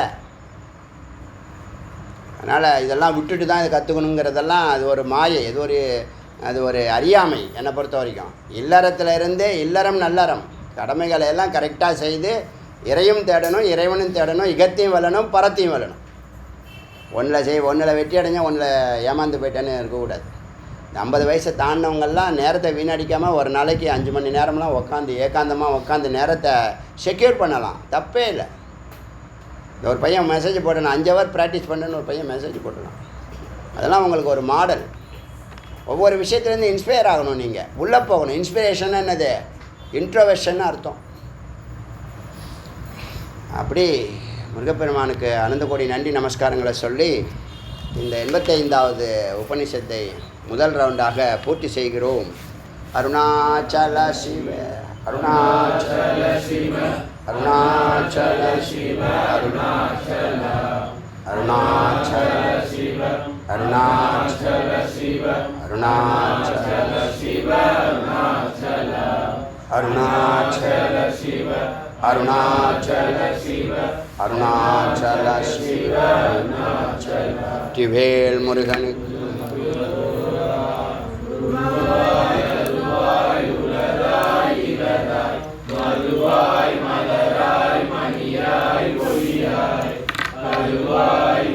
அதனால் இதெல்லாம் விட்டுட்டு தான் இதை கற்றுக்கணுங்கிறதெல்லாம் அது ஒரு மாயை, அது ஒரு அறியாமை என்னை பொறுத்த வரைக்கும். இல்லறத்தில் இருந்தே இல்லறம் நல்லறம் கடமைகளை எல்லாம் கரெக்டாக செய்து இறையும் தேடணும், இறைவனும் தேடணும், இகத்தையும் வளரணும், பரத்தையும் வளரணும். ஒன்றில் வெற்றி அடைஞ்சால் ஒன்றில் ஏமாந்து போயிட்டேன்னு இருக்கக்கூடாது. இந்த 50 வயசை தாண்டினவங்கெல்லாம் நேரத்தை வீணடிக்காமல் ஒரு நாளைக்கு 5 மணி நேரம்லாம் ஏகாந்தமாக உட்காந்து நேரத்தை செக்யூர் பண்ணலாம், தப்பே இல்லை. ஒரு பையன் மெசேஜ் போட்டேன், 5 ஹவர் ப்ராக்டிஸ் பண்ணுன்னு ஒரு பையன் மெசேஜ் போட்டலாம். அதெல்லாம் உங்களுக்கு ஒரு மாடல். ஒவ்வொரு விஷயத்துலேருந்து இன்ஸ்பயர் ஆகணும், நீங்கள் உள்ளே போகணும். இன்ஸ்பிரேஷன் என்னது? இன்ட்ரோவெர்ஷன் அர்த்தம். அப்படி முருகப்பெருமானுக்கு அனந்த கோடி நன்றி நமஸ்காரங்களை சொல்லி இந்த 85வது உபநிஷத்தை முதல் ரவுண்டாக பூர்த்தி செய்கிறோம். அருணாச்சல சிவ அருணாச்சல சிவ அருணாச்சல சிவ அருணாச்சல அருணாச்சல சிவ அருணாச்சல சிவ அருணாச்சல சிவ அருணாச்சல அருணாச்சல சிவ அருணாச்சல சிவ அருணாச்சல சிவ அருணாச்சல. திவேல் முருகனுக்கு மதுவாய் மலராய் மணியாய் ஒளியாய் கருவாய்